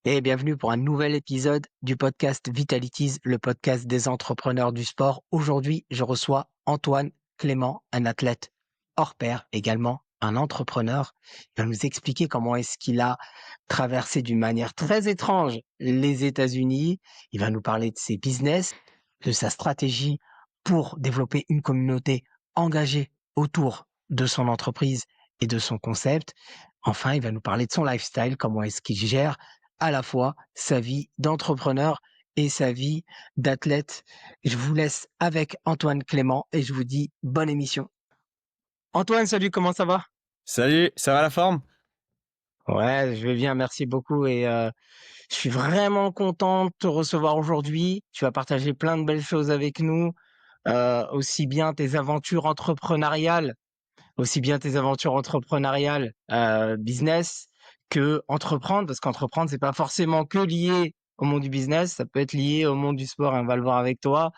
Et bienvenue pour un nouvel épisode du podcast Vitalities, le podcast des entrepreneurs du sport. Aujourd'hui, je reçois Antoine Clément, un athlète hors pair, également un entrepreneur. Il va nous expliquer comment est-ce qu'il a traversé d'une manière très étrange les États-Unis. Il va nous parler de ses business, de sa stratégie pour développer une communauté engagée autour de son entreprise et de son concept. Enfin, il va nous parler de son lifestyle, comment est-ce qu'il gère à la fois sa vie d'entrepreneur et sa vie d'athlète. Je vous laisse avec Antoine Clément et je vous dis bonne émission. Antoine, salut, comment ça va? Salut, ça va la forme? Ouais, je vais bien, merci beaucoup et je suis vraiment content de te recevoir aujourd'hui. Tu vas partager plein de belles choses avec nous, aussi bien tes aventures entrepreneuriales, business que entreprendre, parce qu'entreprendre, c'est pas forcément que lié au monde du business, ça peut être lié au monde du sport, et on va le voir avec toi.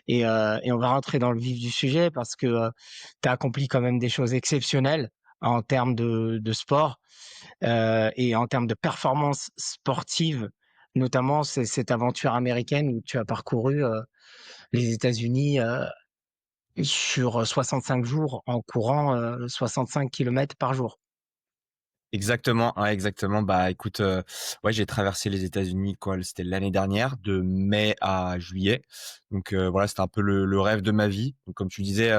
Et on va rentrer dans le vif du sujet parce que tu as accompli quand même des choses exceptionnelles en termes de sport et en termes de performance sportive, notamment cette aventure américaine où tu as parcouru les États-Unis sur 65 jours en courant 65 kilomètres par jour. Exactement, ouais, exactement. Bah, écoute, ouais, j'ai traversé les États-Unis, quoi, c'était l'année dernière, de mai à juillet. Donc, voilà, c'était un peu le rêve de ma vie. Donc, comme tu disais,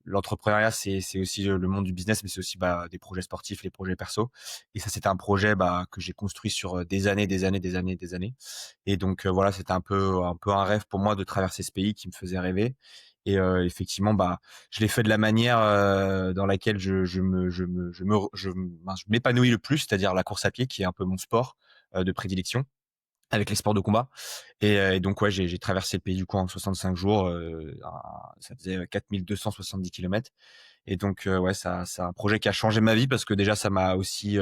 l'entrepreneuriat, c'est aussi le monde du business, mais c'est aussi, bah, des projets sportifs, les projets perso. Et ça, c'était un projet, bah, que j'ai construit sur des années, des années, des années, des années. Et donc, voilà, c'était un peu un rêve pour moi de traverser ce pays qui me faisait rêver. Et effectivement, bah, je l'ai fait de la manière dans laquelle je m'épanouis le plus, c'est-à-dire la course à pied, qui est un peu mon sport de prédilection, avec les sports de combat. Et donc ouais, j'ai traversé le pays du coup en 65 jours, ça faisait 4270 kilomètres. Et donc ouais, ça c'est un projet qui a changé ma vie parce que déjà ça m'a aussi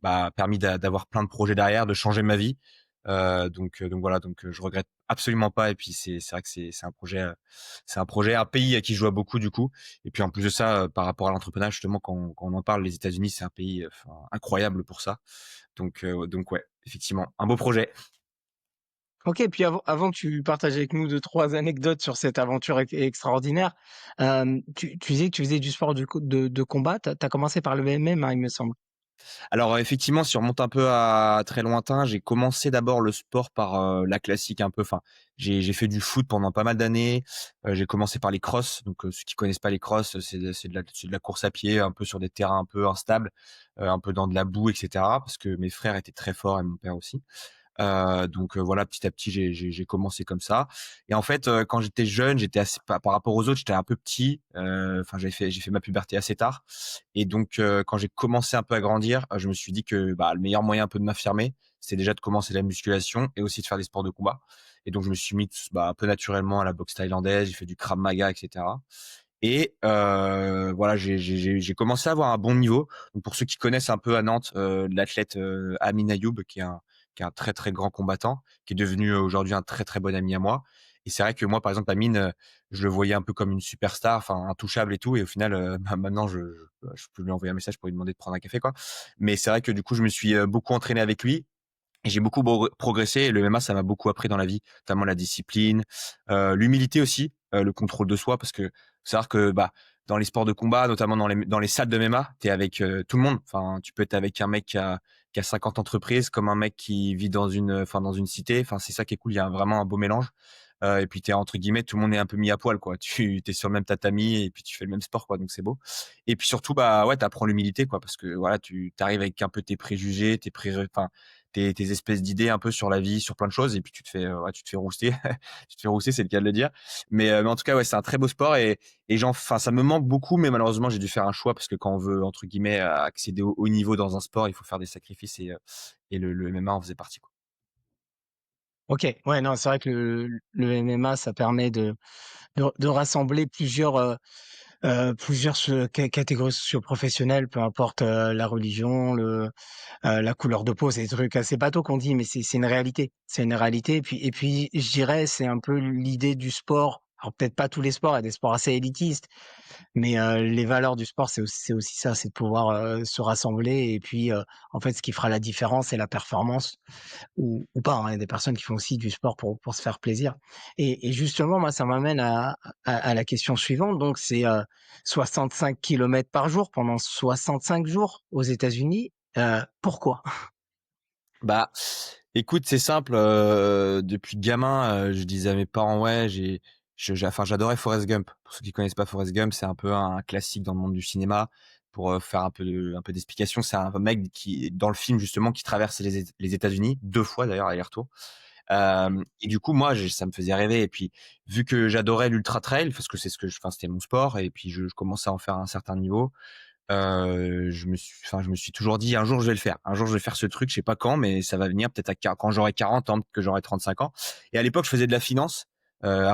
bah, permis d'avoir plein de projets derrière, de changer ma vie. Donc voilà, donc je regrette absolument pas. Et puis c'est vrai que c'est un pays à qui je vois beaucoup du coup. Et puis en plus de ça, par rapport à l'entrepreneuriat justement, quand on en parle, les États-Unis c'est un pays enfin, incroyable pour ça. Donc ouais, effectivement, un beau projet. Ok, puis avant que tu partages avec nous deux, trois anecdotes sur cette aventure extraordinaire, tu disais que tu faisais du sport de combat. Tu as commencé par le MMA, il me semble. Alors effectivement, si on remonte un peu à très lointain, j'ai commencé d'abord le sport par la classique un peu. Enfin, j'ai fait du foot pendant pas mal d'années. J'ai commencé par les crosses. Donc ceux qui connaissent pas les crosses, c'est de la course à pied, un peu sur des terrains un peu instables, un peu dans de la boue, etc. Parce que mes frères étaient très forts et mon père aussi. Donc voilà, petit à petit, j'ai commencé comme ça. Et en fait, quand j'étais jeune, j'étais assez par rapport aux autres, j'étais un peu petit. Enfin, j'ai fait ma puberté assez tard. Et donc, quand j'ai commencé un peu à grandir, je me suis dit que bah, le meilleur moyen un peu de m'affirmer, c'était déjà de commencer la musculation et aussi de faire des sports de combat. Et donc, je me suis mis bah, un peu naturellement à la boxe thaïlandaise. J'ai fait du Krav Maga, etc. Et voilà, j'ai commencé à avoir un bon niveau. Donc pour ceux qui connaissent un peu à Nantes, l'athlète Amin Ayoub, qui est un très très grand combattant, qui est devenu aujourd'hui un très très bon ami à moi. Et c'est vrai que moi, par exemple, Amin, je le voyais un peu comme une superstar, enfin intouchable et tout. Et au final, bah, maintenant, je peux lui envoyer un message pour lui demander de prendre un café, quoi. Mais c'est vrai que du coup, je me suis beaucoup entraîné avec lui. Et j'ai beaucoup progressé. Et le MMA, ça m'a beaucoup appris dans la vie, notamment la discipline, l'humilité aussi, le contrôle de soi, parce que savoir que bah dans les sports de combat, notamment dans les salles de MMA, t'es avec tout le monde. Enfin, tu peux être avec un mec qui a 50 entreprises, comme un mec qui vit dans une cité. Enfin, c'est ça qui est cool. Il y a vraiment un beau mélange. Et puis t'es entre guillemets, tout le monde est un peu mis à poil, quoi. Tu t'es sur le même tatami et puis tu fais le même sport, quoi. Donc c'est beau. Et puis surtout, bah ouais, t'apprends l'humilité, quoi, parce que voilà, tu t'arrives avec un peu tes préjugés, enfin tes espèces d'idées un peu sur la vie, sur plein de choses, et puis ouais, tu te fais rouster. Tu te fais rouster, c'est le cas de le dire. Mais en tout cas, ouais, c'est un très beau sport et enfin, ça me manque beaucoup, mais malheureusement, j'ai dû faire un choix parce que quand on veut entre guillemets accéder au haut niveau dans un sport, il faut faire des sacrifices et le MMA en faisait partie, quoi. Ok, ouais, non, c'est vrai que le MMA, ça permet de rassembler plusieurs catégories socio-professionnelles, peu importe la religion, la couleur de peau, c'est des trucs assez bateaux qu'on dit, mais c'est une réalité. C'est une réalité. Et puis, je dirais, c'est un peu l'idée du sport alors peut-être pas tous les sports, il y a des sports assez élitistes, mais les valeurs du sport, c'est aussi ça, c'est de pouvoir, se rassembler et puis, en fait, ce qui fera la différence, c'est la performance ou pas, hein. Il y a des personnes qui font aussi du sport pour se faire plaisir et justement, moi, ça m'amène à la question suivante, donc c'est, 65 kilomètres par jour pendant 65 jours aux États-Unis. Pourquoi? Bah, écoute, c'est simple, depuis gamin, je disais à mes parents: «Ouais, j'adorais Forrest Gump». Pour ceux qui connaissent pas Forrest Gump, c'est un peu un classique dans le monde du cinéma. Pour, faire un peu d'explication, c'est un mec qui dans le film justement, qui traverse les États-Unis, 2 fois d'ailleurs, aller-retour. Et du coup, moi, ça me faisait rêver et puis, vu que j'adorais l'ultra trail, parce que c'est ce que c'était mon sport et puis je commençais à en faire à un certain niveau. Je me suis toujours dit: «Un jour, je vais le faire. Un jour, je vais faire ce truc, je sais pas quand, mais ça va venir peut-être quand j'aurai 40 ans, peut-être que j'aurai 35 ans». Et à l'époque, je faisais de la finance,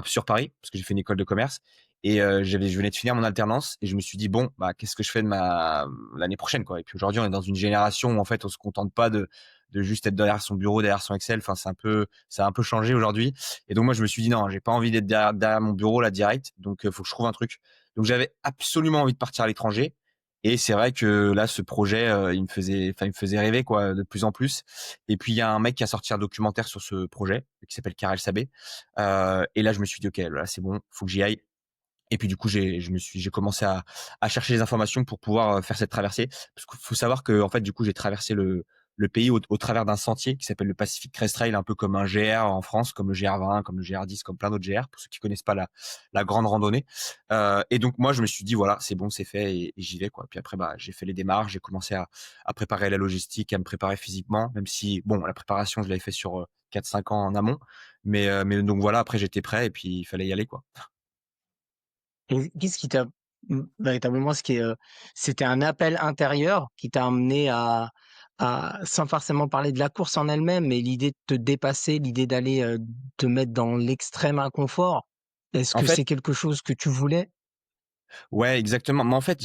sur Paris, parce que j'ai fait une école de commerce et je venais de finir mon alternance et je me suis dit: «Bon, bah, qu'est-ce que je fais de ma l'année prochaine, quoi?» Et puis aujourd'hui, on est dans une génération où en fait, on se contente pas de juste être derrière son bureau, derrière son Excel. Enfin, ça a un peu changé aujourd'hui et donc moi, je me suis dit: «Non, j'ai pas envie d'être derrière mon bureau là direct, donc faut que je trouve un truc». Donc j'avais absolument envie de partir à l'étranger et c'est vrai que là, ce projet, il me faisait rêver quoi, de plus en plus. Et puis il y a un mec qui a sorti un documentaire sur ce projet, qui s'appelle Karel Sabé. Et là, je me suis dit: «OK, là, c'est bon, faut que j'y aille». Et puis du coup, j'ai commencé à chercher les informations pour pouvoir, faire cette traversée. Parce qu'il faut savoir que en fait, du coup, j'ai traversé le pays au travers d'un sentier qui s'appelle le Pacific Crest Trail, un peu comme un GR en France, comme le GR20, comme le GR10, comme plein d'autres GR, pour ceux qui connaissent pas la grande randonnée. Et donc moi, je me suis dit: «Voilà, c'est bon, c'est fait et j'y vais, quoi». Puis après, bah, j'ai fait les démarches, j'ai commencé à préparer la logistique, à me préparer physiquement, même si bon, la préparation, je l'avais fait sur, 4-5 ans en amont. Mais donc voilà, après j'étais prêt et puis il fallait y aller, quoi. Et qu'est-ce qui t'a véritablement ce qui est, c'était un appel intérieur qui t'a amené à sans forcément parler de la course en elle-même, mais l'idée de te dépasser, l'idée d'aller, te mettre dans l'extrême inconfort? Est-ce En que fait c'est quelque chose que tu voulais? Ouais, exactement. Mais en fait,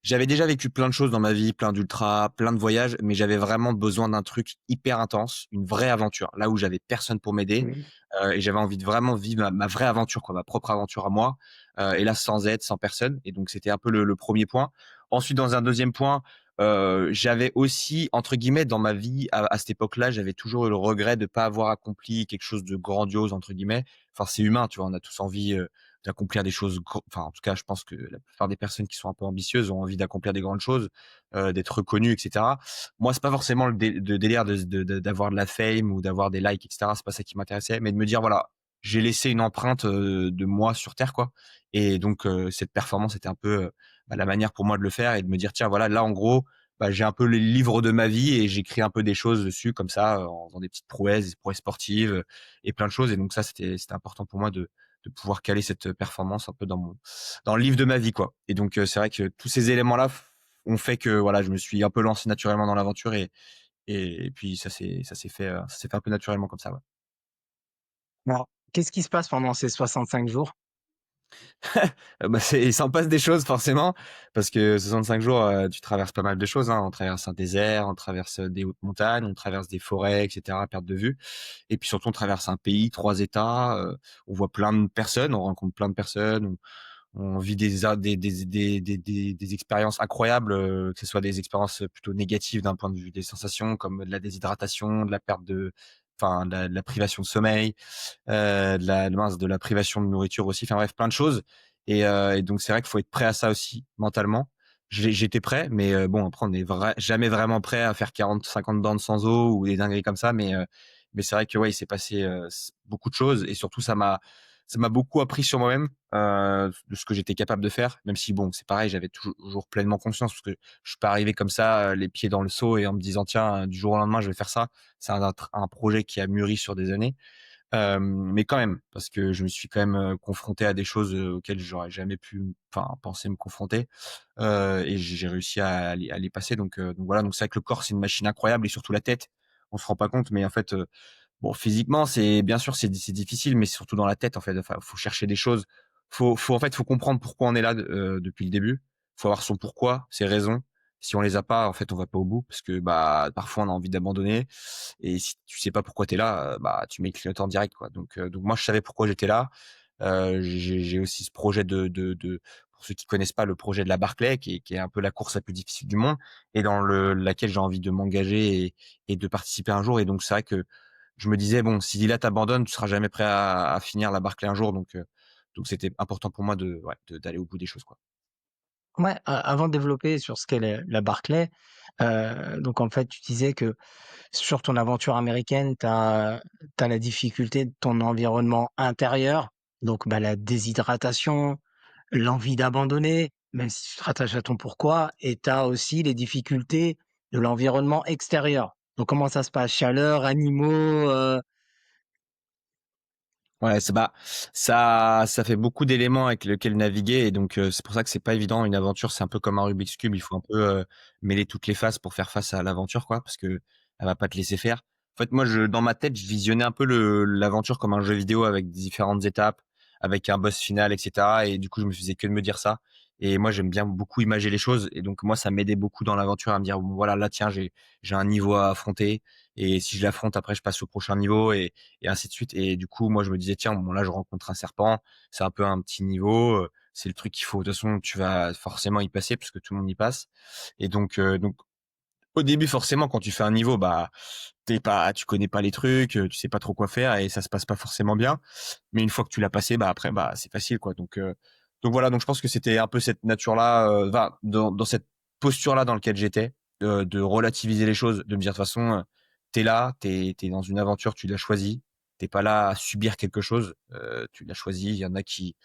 j'avais déjà vécu plein de choses dans ma vie, plein d'ultras, plein de voyages, mais j'avais vraiment besoin d'un truc hyper intense, une vraie aventure. Là où j'avais personne pour m'aider, Mmh. et j'avais envie de vraiment vivre ma vraie aventure, quoi, ma propre aventure à moi, et là sans aide, sans personne. Et donc c'était un peu le 1er point. Ensuite, dans un deuxième point, j'avais aussi, entre guillemets, dans ma vie, à cette époque-là, j'avais toujours eu le regret de pas avoir accompli quelque chose de «grandiose» entre guillemets. Enfin, c'est humain, tu vois? On a tous envie, d'accomplir des choses enfin, en tout cas, je pense que la plupart des personnes qui sont un peu ambitieuses ont envie d'accomplir des grandes choses, d'être reconnues et cetera. Moi, c'est pas forcément le délire d'avoir de la fame ou d'avoir des likes et cetera, c'est pas ça qui m'intéressait, mais de me dire: «Voilà, j'ai laissé une empreinte, de moi sur terre, quoi». Et donc cette performance était un peu, bah, la manière pour moi de le faire et de me dire: «Tiens, voilà, là, en gros, bah, j'ai un peu les livres de ma vie et j'écris un peu des choses dessus comme ça, en faisant des petites prouesses, des prouesses sportives, et plein de choses». Et donc ça, c'était important pour moi de pouvoir caler cette performance un peu dans le livre de ma vie, quoi. Et donc c'est vrai que tous ces éléments-là ont fait que, voilà, je me suis un peu lancé naturellement dans l'aventure et puis ça s'est fait un peu naturellement comme ça, ouais. Alors, qu'est-ce qui se passe pendant ces 65 jours? Bah, il s'en passe des choses forcément parce que 65 jours, tu traverses pas mal de choses, hein. On traverse un désert, on traverse, des hautes montagnes, on traverse des forêts et cetera à perte de vue. Et puis surtout on traverse un pays, 3 États, on voit plein de personnes, on rencontre plein de personnes, on vit des expériences incroyables, que ce soit des expériences plutôt négatives d'un point de vue des sensations comme de la déshydratation, de la perte de enfin de la privation de sommeil, de la privation de nourriture aussi, enfin bref, plein de choses. Et donc c'est vrai qu'il faut être prêt à ça aussi mentalement. J'étais prêt, mais bon après on est jamais vraiment prêt à faire 40-50 bornes sans eau ou des dingueries comme ça, mais c'est vrai que ouais, il s'est passé, beaucoup de choses et surtout ça m'a beaucoup appris sur moi-même, de ce que j'étais capable de faire, même si bon, c'est pareil, j'avais toujours pleinement conscience parce que je suis pas arrivé comme ça, les pieds dans le seau et en me disant: «Tiens, du jour au lendemain, je vais faire ça». C'est un projet qui a mûri sur des années. Mais quand même, parce que je me suis quand même, confronté à des choses, auxquelles j'aurais jamais pu, enfin, penser me confronter, et j'ai réussi à les passer. Donc voilà, donc c'est vrai que le corps, c'est une machine incroyable et surtout la tête. On se rend pas compte, mais en fait, bon, physiquement, c'est bien sûr, c'est difficile, mais c'est surtout dans la tête, en fait. Enfin, faut chercher des choses. En fait, faut comprendre pourquoi on est là, depuis le début. Faut avoir son pourquoi, ses raisons. Si on les a pas, en fait, on va pas au bout parce que, bah, parfois, on a envie d'abandonner et si tu sais pas pourquoi tu es là, bah, tu mets le clignotant direct, quoi. Donc moi, je savais pourquoi j'étais là. J'ai aussi ce projet de pour ceux qui connaissent pas, le projet de la Barclay qui est un peu la course la plus difficile du monde et dans laquelle j'ai envie de m'engager et de participer un jour et donc c'est vrai que je me disais: «Bon, si là tu abandonnes, tu seras jamais prêt à finir la Barclay un jour», donc c'était important pour moi d'aller au bout des choses, quoi. Ouais, avant de développer sur ce qu'est la Barclay, donc en fait, tu disais que sur ton aventure américaine, tu as la difficulté de ton environnement intérieur, donc bah, la déshydratation, l'envie d'abandonner, même si tu te rattaches à ton pourquoi, et tu as aussi les difficultés de l'environnement extérieur. Donc comment ça se passe? Chaleur, animaux, Ouais, ça fait beaucoup d'éléments avec lesquels naviguer et donc c'est pour ça que c'est pas évident. Une aventure, c'est un peu comme un Rubik's cube, il faut un peu, mêler toutes les faces pour faire face à l'aventure, quoi, parce que elle va pas te laisser faire. En fait, moi, dans ma tête, je visionnais un peu l'aventure comme un jeu vidéo avec différentes étapes, avec un boss final et cetera et du coup, je me faisais que de me dire ça et moi, j'aime bien beaucoup imager les choses et donc moi, ça m'aidait beaucoup dans l'aventure à me dire: «Bon voilà, là, tiens, j'ai un niveau à affronter et si je l'affronte, après, je passe au prochain niveau» et ainsi de suite. Et du coup, moi, je me disais, tiens, bon, là, je rencontre un serpent, c'est un peu un petit niveau, c'est le truc qu'il faut. De toute façon, tu vas forcément y passer puisque tout le monde y passe. Et donc, au début, forcément, quand tu fais un niveau, bah, tu connais pas les trucs, tu sais pas trop quoi faire et ça se passe pas forcément bien. Mais une fois que tu l'as passé, bah après, bah c'est facile, quoi. Donc voilà. Donc je pense que c'était un peu cette nature-là, dans cette posture-là dans laquelle j'étais, de relativiser les choses, de me dire de toute façon, t'es là, t'es dans une aventure, tu l'as choisi. T'es pas là à subir quelque chose, tu l'as choisi. Il y en a qui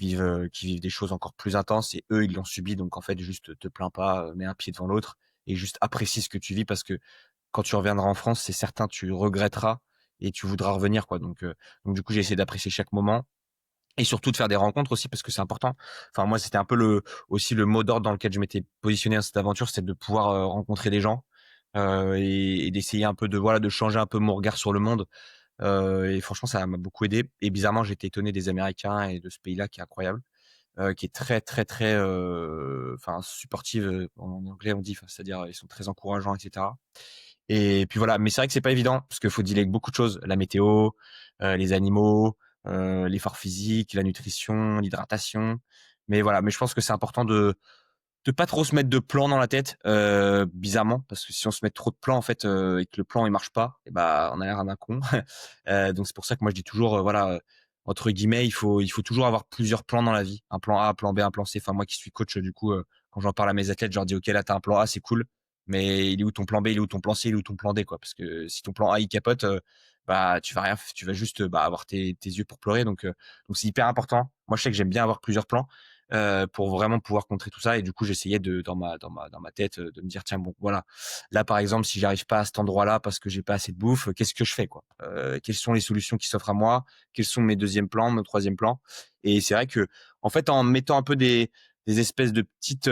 vivent des choses encore plus intenses et eux, ils l'ont subi. Donc en fait, juste te plains pas, mets un pied devant l'autre et juste apprécie ce que tu vis parce que quand tu reviendras en France, c'est certain, tu regretteras et tu voudras revenir, quoi. Donc du coup, j'ai essayé d'apprécier chaque moment et surtout de faire des rencontres aussi parce que c'est important. Enfin, moi, c'était un peu aussi le mot d'ordre dans lequel je m'étais positionné dans cette aventure, c'était de pouvoir rencontrer des gens et d'essayer un peu de changer un peu mon regard sur le monde. Et franchement, ça m'a beaucoup aidé. Et bizarrement, j'étais étonné des Américains et de ce pays-là qui est incroyable, qui est très, très, très, enfin, supportive. En anglais, on dit, enfin, c'est-à-dire, ils sont très encourageants, etc. Et puis voilà, mais c'est vrai que c'est pas évident parce qu'il faut dealer avec beaucoup de choses, la météo, les animaux, l'effort physique, la nutrition, l'hydratation. Mais voilà, mais je pense que c'est important de pas trop se mettre de plans dans la tête, bizarrement, parce que si on se met trop de plans en fait, et que le plan il marche pas, et bah, on a l'air d'un con. Donc c'est pour ça que moi je dis toujours, voilà, entre guillemets, il faut toujours avoir plusieurs plans dans la vie. Un plan A, un plan B, un plan C. Enfin moi qui suis coach, du coup, quand j'en parle à mes athlètes, je leur dis: «OK, là tu as un plan A, c'est cool, mais il est où ton plan B? Il est où ton plan C? Il est où ton plan D, quoi?» Parce que si ton plan A il capote, bah, tu vas rien f tu vas juste, bah, avoir tes yeux pour pleurer donc c'est hyper important. Moi je sais que j'aime bien avoir plusieurs plans pour vraiment pouvoir contrer tout ça et du coup j'essayais dans ma tête, de me dire: «Tiens bon voilà, là par exemple si j'arrive pas à cet endroit-là parce que j'ai pas assez de bouffe, qu'est-ce que je fais quoi? Quelles sont les solutions qui s'offrent à moi? Quels sont mes 2e plans, mes 3e plans?» Et c'est vrai que en fait en mettant un peu des espèces de petites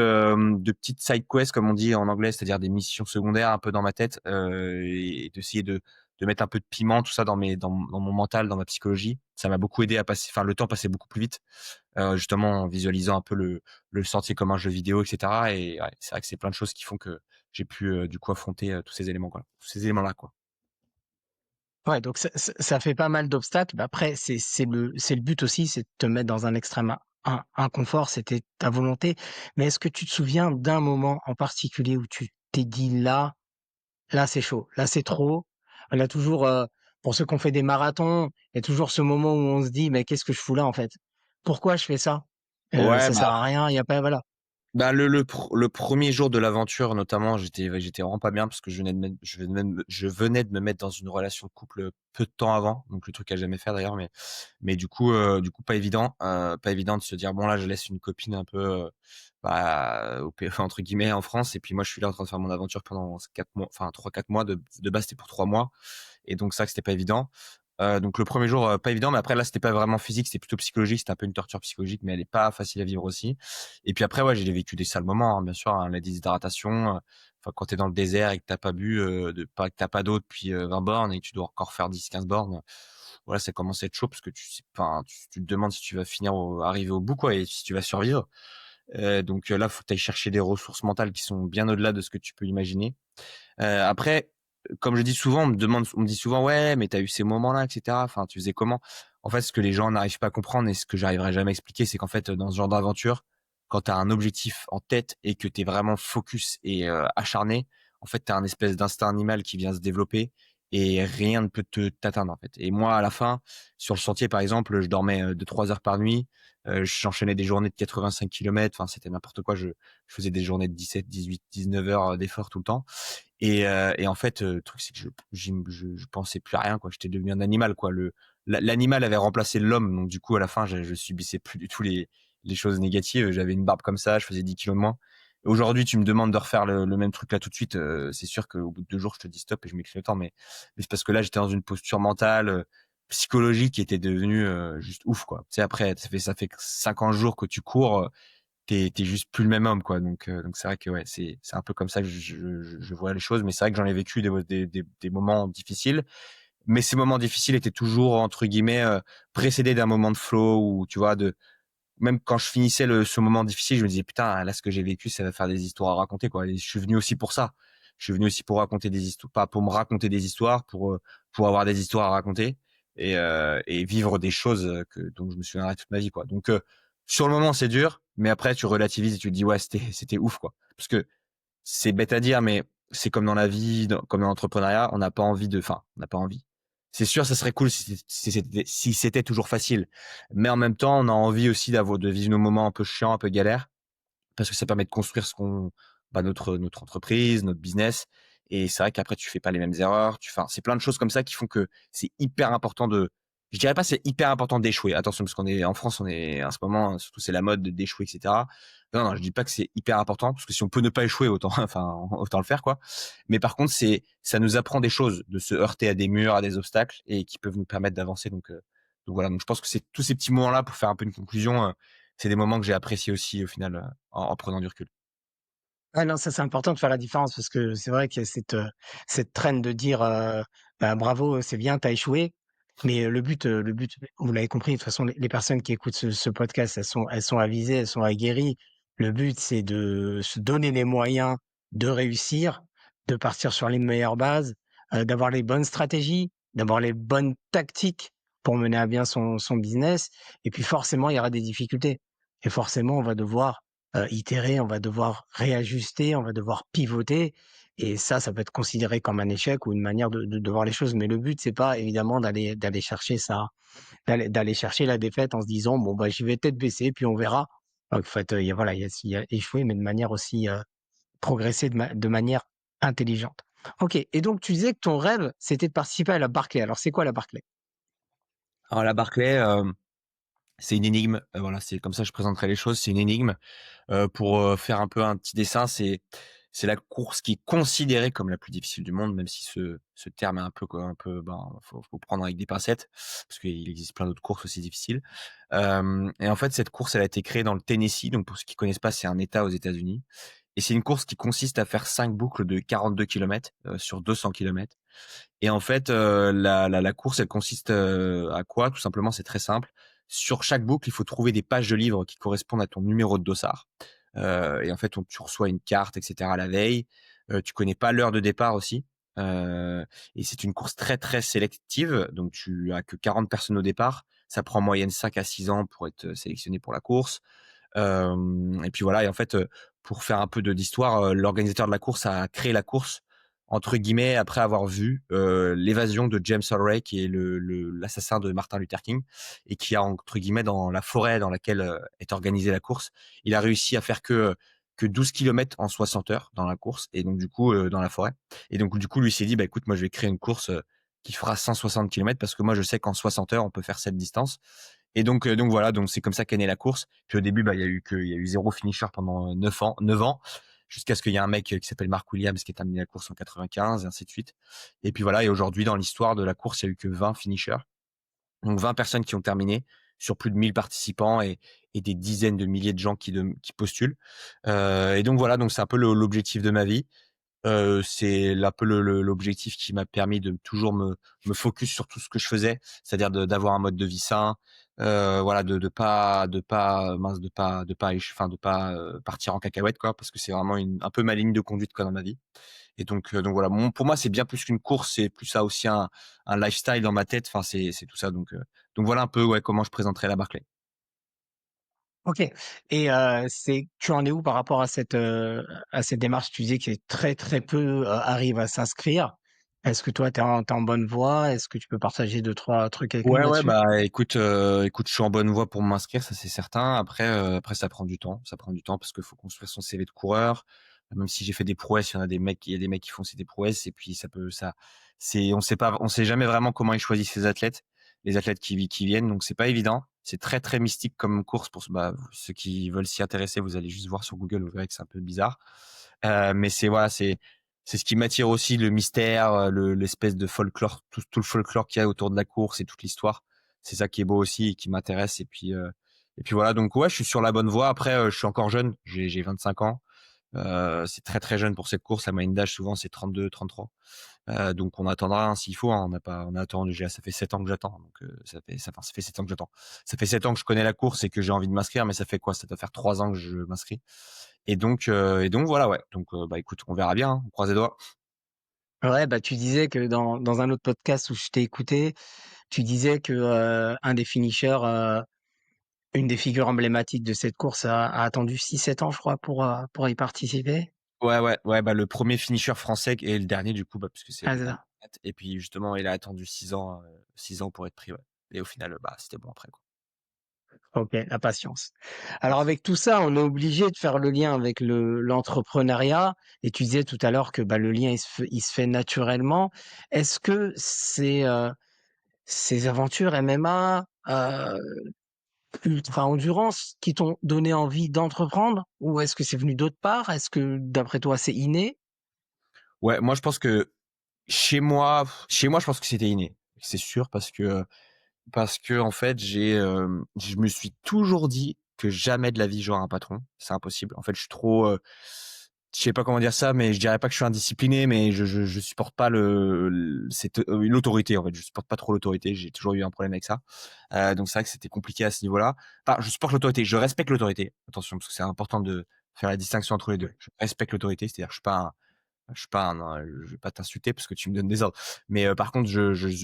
side quests comme on dit en anglais, c'est-à-dire des missions secondaires un peu dans ma tête, et d'essayer de mettre un peu de piment, tout ça dans mon mental, dans ma psychologie, ça m'a beaucoup aidé à passer enfin le temps passait beaucoup plus vite. Justement en visualisant un peu le sentier comme un jeu vidéo et cetera et ouais, c'est vrai que c'est plein de choses qui font que j'ai pu, du coup affronter, tous ces éléments, quoi. Tous ces éléments-là, quoi. ouais, donc ça fait pas mal d'obstacles. Mais après, c'est le but aussi, c'est de te mettre dans un extrême inconfort, c'était ta volonté. Mais est-ce que tu te souviens d'un moment en particulier où tu t'es dit: «Là, c'est chaud, là, c'est trop»? On a toujours, pour ceux qui ont fait des marathons, il y a toujours ce moment où on se dit: «Mais qu'est-ce que je fous là, en fait? Pourquoi je fais ça? Ouais, Ça sert à rien, il y a pas» voilà. bah, le 1er jour de l'aventure notamment, j'étais vraiment pas bien parce que je venais de me mettre dans une relation de couple, peu de temps avant, donc le truc à jamais faire d'ailleurs, mais du coup pas évident de se dire: «Bon là, je laisse une copine un peu, bah, au p entre guillemets «en France» et puis moi je suis là en train de faire mon aventure pendant 4 mois, enfin 3-4 mois de base c'était pour 3 mois et donc ça que c'était pas évident. Donc le 1er jour, pas évident, mais après là, c'était pas vraiment physique, c'était plutôt psychologique, c'était un peu une torture psychologique, mais elle est pas facile à vivre aussi. Et puis après, ouais, j'ai vécu des sales moments, hein, bien sûr, hein, la déshydratation, enfin quand tu es dans le désert et que tu pas bu, que tu pas d'eau depuis, 20 bornes et que tu dois encore faire 10-15 bornes, voilà, ça commence à être chaud parce que tu sais enfin, tu te demandes si tu vas arriver au bout, quoi et si tu vas survivre. Donc là, faut que tu ailles chercher des ressources mentales qui sont bien au-delà de ce que tu peux imaginer. Après comme je dis souvent, on me dit souvent: «Ouais, mais tu as eu ces moments-là et cetera, enfin, tu faisais comment?» En fait, ce que les gens n'arrivent pas à comprendre et ce que j'arriverai jamais à expliquer, c'est qu'en fait, dans ce genre d'aventure, quand tu as un objectif en tête et que tu es vraiment focus et acharné, en fait, tu as un espèce d'instinct animal qui vient se développer et rien ne peut te t'atteindre, en fait. Et moi, à la fin, sur le sentier, par exemple, je dormais, 2-3 heures par nuit, j'enchaînais des journées de 85 kilomètres, enfin, c'était n'importe quoi. Je faisais des journées de 17, 18, 19 heures, d'effort tout le temps. Et en fait, le truc, c'est que je pensais plus à rien, quoi. J'étais devenu un animal, quoi. L'animal avait remplacé l'homme, donc du coup, à la fin, je subissais plus du tout les choses négatives. J'avais une barbe comme ça, je faisais 10 kilos de moins. Aujourd'hui, tu me demandes de refaire le même truc là tout de suite, c'est sûr qu'au bout de 2 jours, je te dis stop et je m'écris le temps, mais c'est parce que là, j'étais dans une posture mentale, psychologique qui était devenue, juste ouf, quoi. Tu sais, après, ça fait 50 jours que tu cours, t'es juste plus le même homme, quoi. Donc c'est vrai que ouais, c'est un peu comme ça que je vois les choses, mais c'est vrai que j'en ai vécu des moments difficiles, mais ces moments difficiles étaient toujours entre guillemets précédés d'un moment de flow où tu vois, de même quand je finissais ce moment difficile, je me disais putain, là ce que j'ai vécu, ça va faire des histoires à raconter, quoi. Et je suis venu aussi pour ça. Je suis venu aussi pour raconter des histoires, pas pour me raconter des histoires, pour avoir des histoires à raconter et vivre des choses dont je me souviendrai toute ma vie, quoi. Donc sur le moment c'est dur, mais après tu relativises et tu te dis ouais c'était ouf, quoi. Parce que c'est bête à dire, mais c'est comme dans la vie, comme dans l'entrepreneuriat, on n'a pas envie. C'est sûr, ça serait cool si c'était toujours facile. Mais en même temps, on a envie aussi de vivre nos moments un peu chiants, un peu galères, parce que ça permet de construire notre entreprise, notre business. Et c'est vrai qu'après, tu fais pas les mêmes erreurs. Enfin, c'est plein de choses comme ça qui font que c'est hyper important je dirais pas c'est hyper important d'échouer. Attention, parce qu'on est en France, on est en ce moment, surtout c'est la mode d'échouer, etc. Non, non, je dis pas que c'est hyper important, parce que si on peut ne pas échouer, autant, enfin, autant le faire, quoi. Mais par contre, ça nous apprend des choses, de se heurter à des murs, à des obstacles, et qui peuvent nous permettre d'avancer. Donc voilà. Donc je pense que c'est tous ces petits moments-là, pour faire un peu une conclusion, c'est des moments que j'ai appréciés aussi au final, en prenant du recul. Ah non, ça c'est important de faire la différence parce que c'est vrai qu'il y a cette traîne de dire, bah, bravo, c'est bien, tu as échoué. Mais, le but, vous l'avez compris, de toute façon, les personnes qui écoutent ce podcast, elles sont avisées, elles sont aguerries. Le but, c'est de se donner les moyens de réussir, de partir sur les meilleures bases, d'avoir les bonnes stratégies, d'avoir les bonnes tactiques pour mener à bien son business. Et puis forcément, il y aura des difficultés. Et forcément, on va devoir itérer, on va devoir réajuster, on va devoir pivoter et ça peut être considéré comme un échec ou une manière de voir les choses. Mais le but, c'est pas évidemment d'aller chercher ça, d'aller chercher la défaite en se disant: «Bon, bah, j'y vais tête baissée, puis on verra». En fait, il y a voilà, il y a échouer, mais de manière aussi, progresser de manière intelligente. OK et donc tu disais que ton rêve, c'était de participer à la Barclay. Alors c'est quoi la Barclay? Alors la Barclay, c'est une énigme, voilà, c'est comme ça que je présenterai les choses, c'est une énigme. Pour, faire un peu un petit dessin, c'est la course qui est considérée comme la plus difficile du monde, même si ce terme est un peu, ben, faut prendre avec des pincettes, parce qu'il existe plein d'autres courses aussi difficiles. Et en fait, cette course, elle a été créée dans le Tennessee, donc pour ceux qui connaissent pas, c'est un État aux États-Unis et c'est une course qui consiste à faire 5 boucles de 42 kilomètres, sur 200 kilomètres. Et en fait, la course, elle consiste, à quoi? Tout simplement, c'est très simple. Sur chaque boucle, il faut trouver des pages de livres qui correspondent à ton numéro de dossard. Et en fait, tu reçois une carte et cetera la veille. Tu connais pas l'heure de départ aussi. Heu et c'est une course très, très sélective, donc tu as que 40 personnes au départ. Ça prend en moyenne 5 à 6 ans pour être sélectionné pour la course. Et puis voilà et en fait, pour faire un peu d'histoire, l'organisateur de la course a créé la course entre guillemets après avoir vu, l'évasion de James Earl Ray qui est l'assassin de Martin Luther King et qui a entre guillemets dans la forêt dans laquelle, est organisée la course, il a réussi à faire que 12 kilomètres en 60 heures dans la course et donc du coup, dans la forêt et donc du coup lui il s'est dit: «Bah écoute moi je vais créer une course, qui fera 160 kilomètres parce que moi je sais qu'en 60 heures on peut faire cette distance» et donc voilà, donc c'est comme ça qu'est née la course. Puis au début, bah, il y a eu 0 finisher pendant 9 ans, jusqu'à ce qu'il y ait un mec qui s'appelle Mark Williams qui a terminé la course en 95 et ainsi de suite. Et puis voilà, et aujourd'hui dans l'histoire de la course, il y a eu que 20 finishers. Donc 20 personnes qui ont terminé sur plus de 1000 participants et des dizaines de milliers de gens qui postulent. Et donc voilà, donc c'est un peu l'objectif de ma vie. C'est un peu l'objectif qui m'a permis de toujours me focus sur tout ce que je faisais, c'est-à-dire d'avoir un mode de vie sain, voilà, de pas partir en cacahuète, quoi, parce que c'est vraiment un peu ma ligne de conduite, quoi, dans ma vie Et donc voilà, pour moi, c'est bien plus qu'une course, c'est plus ça aussi un lifestyle dans ma tête. Enfin, c'est tout ça. Donc voilà un peu ouais, comment je présenterais la Barclay. OK. Et c'est tu en es où par rapport à cette démarche? Tu disais que très, très peu, arrivent à s'inscrire. Est-ce que toi, tu es en bonne voie? Est-ce que tu peux partager deux trois trucs avec nous Ouais, ouais, là-dessus? bah, écoute, je suis en bonne voie pour m'inscrire, ça c'est certain. Après ça prend du temps. Ça prend du temps parce qu'il faut construire son CV de coureur. Même si j'ai fait des prouesses, il y a des mecs qui font aussi des prouesses et puis on sait jamais vraiment comment ils choisissent les athlètes qui viennent, donc c'est pas évident. C'est très, très mystique comme course ceux qui veulent s'y intéresser, vous allez juste voir sur Google, vous verrez que c'est un peu bizarre. Mais voilà, c'est ce qui m'attire aussi, le mystère, l'espèce de folklore, tout le folklore qu'il y a autour de la course et toute l'histoire. C'est ça qui est beau aussi et qui m'intéresse. Et puis voilà, donc ouais, je suis sur la bonne voie. Après, je suis encore jeune, j'ai 25 ans. C'est très très jeune pour cette course. La moyenne d'âge souvent c'est 32, 33. Donc on attendra hein, s'il faut. Hein. On a attendu déjà. Ça fait 7 ans que j'attends. Donc ça fait 7 ans que j'attends. Ça fait 7 ans que je connais la course et que j'ai envie de m'inscrire. Mais ça fait quoi? Ça doit faire 3 ans que je m'inscris. Et donc voilà, ouais. Donc bah écoute, on verra bien. Hein. On croise les doigts. Ouais, bah, tu disais que dans un autre podcast où je t'ai écouté, tu disais que, un des finishers, une des figures emblématiques de cette course a attendu 6 7 ans, je crois, pour y participer? Ouais, ouais, ouais. Bah le premier finisher français et le dernier du coup, bah puisque c'est Ah, le c'est dernier. ça. Et puis justement, il a attendu 6 ans pour être pris. Ouais. Et au final, bah c'était bon après quoi. OK, la patience. Alors avec tout ça, on est obligé de faire le lien avec l'entrepreneuriat et tu disais tout à l'heure que, bah, le lien il se fait naturellement. Est-ce que ces aventures MMA, enfin endurance qui t'ont donné envie d'entreprendre? Ou est-ce que c'est venu d'autre part? Est-ce que d'après toi c'est inné? Ouais, moi je pense que chez moi, je pense que c'était inné. C'est sûr parce que en fait, je me suis toujours dit que jamais de la vie j'aurai un patron. C'est impossible. En fait, je suis trop, je sais pas comment dire ça, mais je dirais pas que je suis indiscipliné, mais je supporte pas l'autorité, en fait. Je supporte pas trop l'autorité. J'ai toujours eu un problème avec ça. Donc c'est vrai que c'était compliqué à ce niveau-là. Enfin, je supporte l'autorité. Je respecte l'autorité. Attention, parce que c'est important de faire la distinction entre les deux. Je respecte l'autorité, c'est-à-dire que je vais pas t'insulter parce que tu me donnes des ordres. Mais par contre,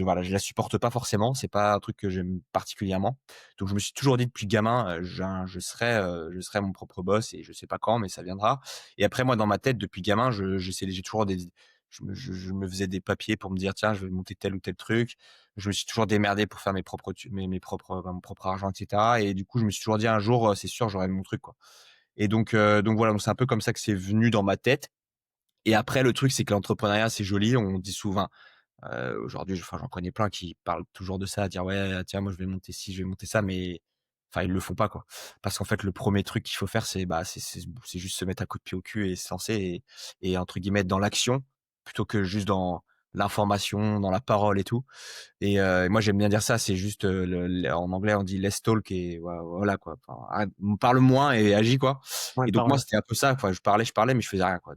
voilà, je la supporte pas forcément. C'est pas un truc que j'aime particulièrement. Donc je me suis toujours dit depuis gamin, je serai mon propre boss et je sais pas quand, mais ça viendra. Et après moi, dans ma tête, depuis gamin, j'ai toujours je me faisais des papiers pour me dire tiens, je vais monter tel ou tel truc. Je me suis toujours démerdé pour faire mon propre argent, etc. Et du coup, je me suis toujours dit un jour, c'est sûr, j'aurai mon truc, quoi. Et donc voilà, donc c'est un peu comme ça que c'est venu dans ma tête. Et après, le truc, c'est que l'entrepreneuriat, c'est joli. On dit souvent, aujourd'hui, enfin, j'en connais plein qui parlent toujours de ça, à dire ouais, tiens, moi, je vais monter ci, je vais monter ça, mais enfin, ils le font pas, quoi. Parce qu'en fait, le premier truc qu'il faut faire, c'est juste se mettre un coup de pied au cul et se lancer et entre guillemets, être dans l'action plutôt que juste dans l'information, dans la parole et tout. Et moi, j'aime bien dire ça, c'est juste, en anglais, on dit less talk et voilà, quoi. Enfin, parle moins et agis, quoi. Ouais, Et donc moi, parle. c'était un peu ça, enfin, je parlais, mais je faisais rien, quoi.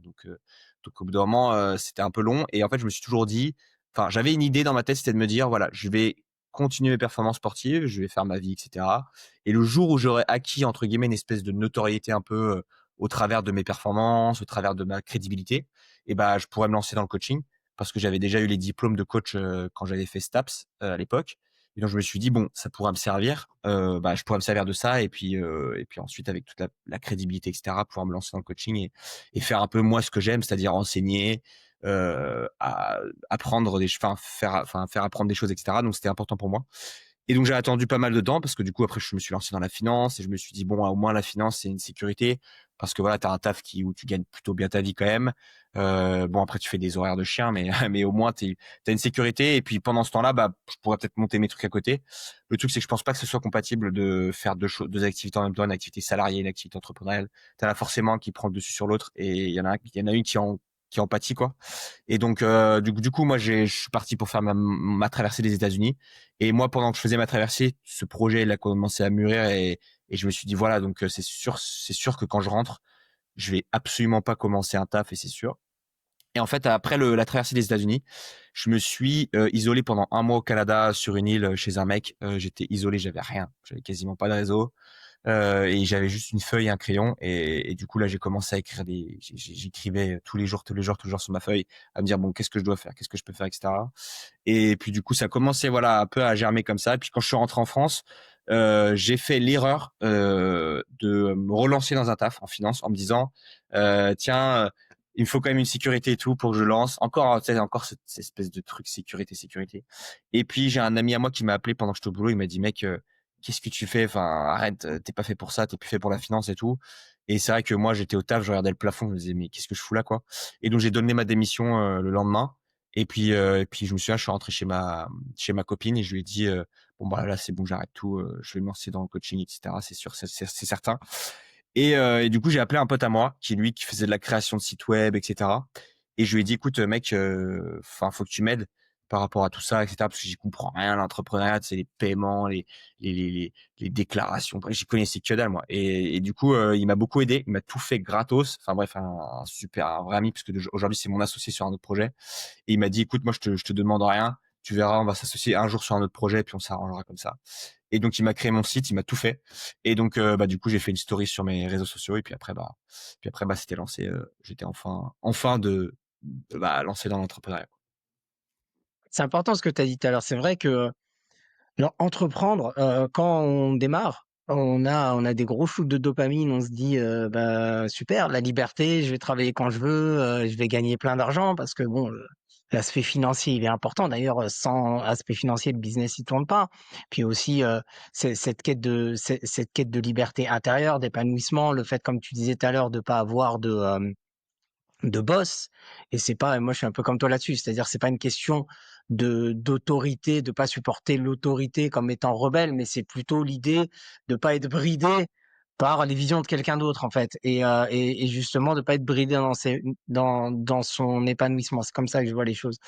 Donc au bout d'un moment, c'était un peu long et en fait, je me suis toujours dit enfin, j'avais une idée dans ma tête, c'était de me dire: «Voilà, je vais continuer mes performances sportives, je vais faire ma vie et cetera et le jour où j'aurai acquis, entre guillemets, une espèce de notoriété un peu, au travers de mes performances, au travers de ma crédibilité et bah, je pourrais me lancer dans le coaching» parce que j'avais déjà eu les diplômes de coach, quand j'avais fait STAPS, à l'époque et donc je me suis dit: «Bon, ça pourra me servir, bah, je pourrais me servir de ça et puis ensuite avec toute la crédibilité et cetera, pouvoir me lancer dans le coaching et faire un peu moi ce que j'aime, c'est-à-dire enseigner, à apprendre faire apprendre des choses et cetera», donc c'était important pour moi et donc j'ai attendu pas mal de temps parce que du coup après je me suis lancé dans la finance et je me suis dit: «Bon, au moins la finance, c'est une sécurité» parce que voilà, tu as un taf où tu gagnes plutôt bien ta vie quand même. Bon après tu fais des horaires de chien mais mais au moins tu as une sécurité et puis pendant ce temps-là, bah, je pourrais peut-être monter mes trucs à côté. Le truc, c'est que je pense pas que ce soit compatible de faire 2 activités en même temps, une activité salariée, une activité entrepreneuriale. Tu en as forcément un qui prend le dessus sur l'autre et il y en a une qui en pâtit, quoi. Et donc du coup, moi je suis parti pour faire ma traversée des États-Unis et moi pendant que je faisais ma traversée, ce projet il a commencé à mûrir et je me suis dit voilà donc c'est sûr que quand je rentre, je vais absolument pas commencer un taf et c'est sûr. Et en fait après la traversée des États-Unis, je me suis isolé pendant un mois au Canada sur une île chez un mec. J'étais isolé, j'avais rien, j'avais quasiment pas de réseau. et j'avais juste une feuille et un crayon et du coup là j'ai commencé à écrire j'écrivais tous les jours, tous les jours, tous les jours sur ma feuille à me dire: «Bon, qu'est-ce que je dois faire? Qu'est-ce que je peux faire?» et cetera. Et puis du coup, ça a commencé, voilà, un peu à germer comme ça. Et puis quand je suis rentré en France, j'ai fait l'erreur de me relancer dans un taf en finance en me disant, tiens, il me faut quand même une sécurité et tout pour que je lance. Encore, tu sais, encore cette espèce de truc sécurité, sécurité. Et puis j'ai un ami à moi qui m'a appelé pendant que j'étais au boulot. Il m'a dit, mec, qu'est-ce que tu fais? Enfin, arrête, t'es pas fait pour ça, t'es plus fait pour la finance et tout. Et c'est vrai que moi, j'étais au taf, je regardais le plafond, je me disais, mais qu'est-ce que je fous là, quoi? Et donc j'ai donné ma démission le lendemain. Et puis je me souviens, je suis rentré chez ma copine et je lui ai dit, «Bon, bah, là, c'est bon, j'arrête tout, je vais me lancer dans le coaching et cetera, c'est sûr, c'est certain». Et du coup, j'ai appelé un pote à moi qui faisait de la création de sites web et cetera. Et je lui ai dit: «Écoute, mec, enfin, faut que tu m'aides par rapport à tout ça et cetera, parce que j'y comprends rien à l'entrepreneuriat, tu sais, les paiements, les les les les déclarations». Bref, j'y connaissais que dalle, moi. Et du coup, il m'a beaucoup aidé. Il m'a tout fait gratos. Enfin bref, un vrai ami, parce que aujourd'hui, c'est mon associé sur un autre projet. Et il m'a dit: «Écoute, moi, je te demande rien. Tu verras, on va s'associer un jour sur un autre projet, puis on s'arrangera comme ça». Et donc, il m'a créé mon site, il m'a tout fait. Et donc, bah, du coup, j'ai fait une story sur mes réseaux sociaux. Et puis après, c'était lancé. J'étais enfin bah, lancé dans l'entrepreneuriat. C'est important ce que tu as dit tout à l'heure. C'est vrai que alors entreprendre, quand on démarre, on a des gros shoots de dopamine, on se dit, «Bah, super, la liberté, je vais travailler quand je veux, je vais gagner plein d'argent» parce que bon, l'aspect financier, il est important. D'ailleurs, sans aspect financier, le business, il tourne pas. Puis aussi, cette quête de liberté intérieure, d'épanouissement, le fait, comme tu disais tout à l'heure, de pas avoir de boss. Et c'est pas, moi je suis un peu comme toi là-dessus, c'est-à-dire c'est pas une question de d'autorité, de pas supporter l'autorité comme étant rebelle, mais c'est plutôt l'idée de pas être bridé par les visions de quelqu'un d'autre en fait, et justement de pas être bridé dans son épanouissement. C'est comme ça que je vois les choses.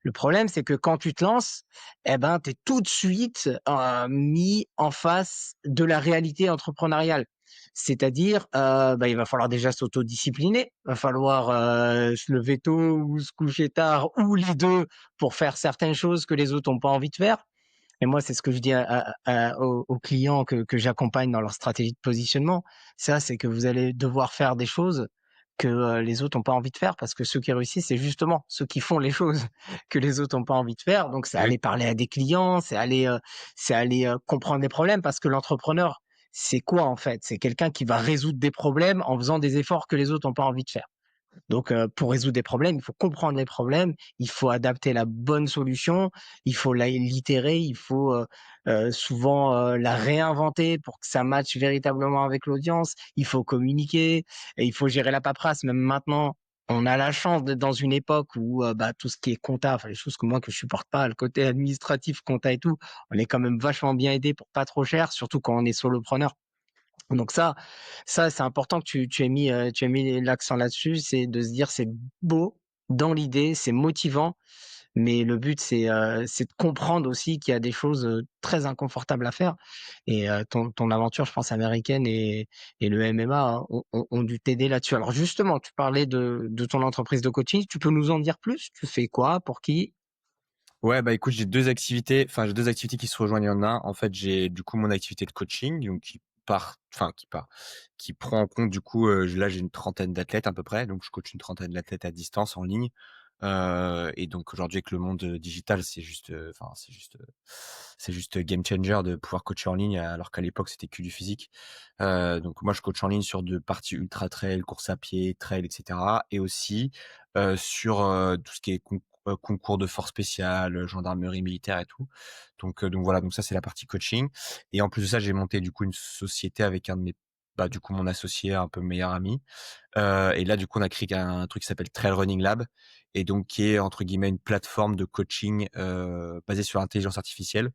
Le problème, c'est que quand tu te lances, eh ben, tu es tout de suite mis en face de la réalité entrepreneuriale. C'est-à-dire, bah, il va falloir déjà s'autodiscipliner, va falloir se lever tôt ou se coucher tard ou les 2 pour faire certaines choses que les autres ont pas envie de faire. Et moi, c'est ce que je dis aux clients que j'accompagne dans leur stratégie de positionnement. Ça, c'est que vous allez devoir faire des choses que les autres n'ont pas envie de faire, parce que ceux qui réussissent, c'est justement ceux qui font les choses que les autres n'ont pas envie de faire. Donc, c'est Et oui. aller parler à des clients, c'est aller comprendre des problèmes, parce que l'entrepreneur, c'est quoi en fait? C'est quelqu'un qui va résoudre des problèmes en faisant des efforts que les autres n'ont pas envie de faire. Donc, pour résoudre des problèmes, il faut comprendre les problèmes, il faut adapter la bonne solution, il faut l'itérer, il faut souvent la réinventer pour que ça matche véritablement avec l'audience. Il faut communiquer et il faut gérer la paperasse. Même maintenant, on a la chance d'être dans une époque où bah, tout ce qui est compta, enfin les choses que moi que je supporte pas, le côté administratif, compta et tout, on est quand même vachement bien aidé pour pas trop cher, surtout quand on est solopreneur. Donc ça c'est important que tu aies mis l'accent là-dessus, c'est de se dire: «C'est beau dans l'idée, c'est motivant», mais le but c'est de comprendre aussi qu'il y a des choses, très inconfortables à faire. Et ton aventure, je pense, américaine et le MMA, hein, ont dû t'aider là-dessus. Alors justement, tu parlais de ton entreprise de coaching, tu peux nous en dire plus? Tu fais quoi? Pour qui? Ouais, bah, écoute, j'ai 2 activités qui se rejoignent en un. En fait, j'ai du coup mon activité de coaching, donc qui prend en compte du coup, là, j'ai une trentaine d'athlètes à peu près, donc je coach une trentaine d'athlètes à distance en ligne. Et donc aujourd'hui avec le monde, digital, c'est juste game changer de pouvoir coacher en ligne alors qu'à l'époque c'était que du physique. Donc moi je coach en ligne sur de parties ultra trail, course à pied, trail et cetera, et aussi, sur, tout ce qui est concours de force spéciale, gendarmerie militaire et tout. Donc voilà, donc ça c'est la partie coaching. Et en plus de ça, j'ai monté du coup une société avec un de mes bah, du coup mon associé, un peu meilleur ami. Et là, du coup, on a créé un truc qui s'appelle Trail Running Lab, et donc qui est entre guillemets une plateforme de coaching basée sur l'intelligence artificielle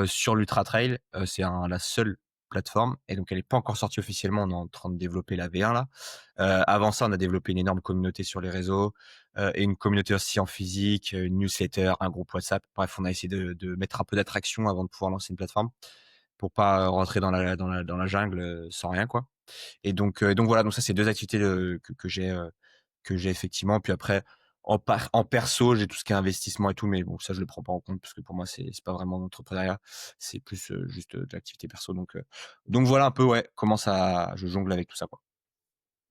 sur l'ultra trail. C'est la seule plateforme, et donc elle est pas encore sortie officiellement. On est en train de développer la V1 là. Avant ça, on a développé une énorme communauté sur les réseaux, et une communauté aussi en physique, une newsletter, un groupe WhatsApp. Bref, on a essayé de mettre un peu d'attraction avant de pouvoir lancer une plateforme pour pas rentrer dans la jungle sans rien, quoi. Et donc voilà, donc ça c'est 2 activités que j'ai effectivement. Puis après, En perso, j'ai tout ce qui est investissement et tout, mais bon, ça, je le prends pas en compte parce que pour moi, c'est pas vraiment l'entrepreneuriat, c'est plus, juste, de l'activité perso donc voilà un peu, ouais, comment ça je jongle avec tout ça, quoi.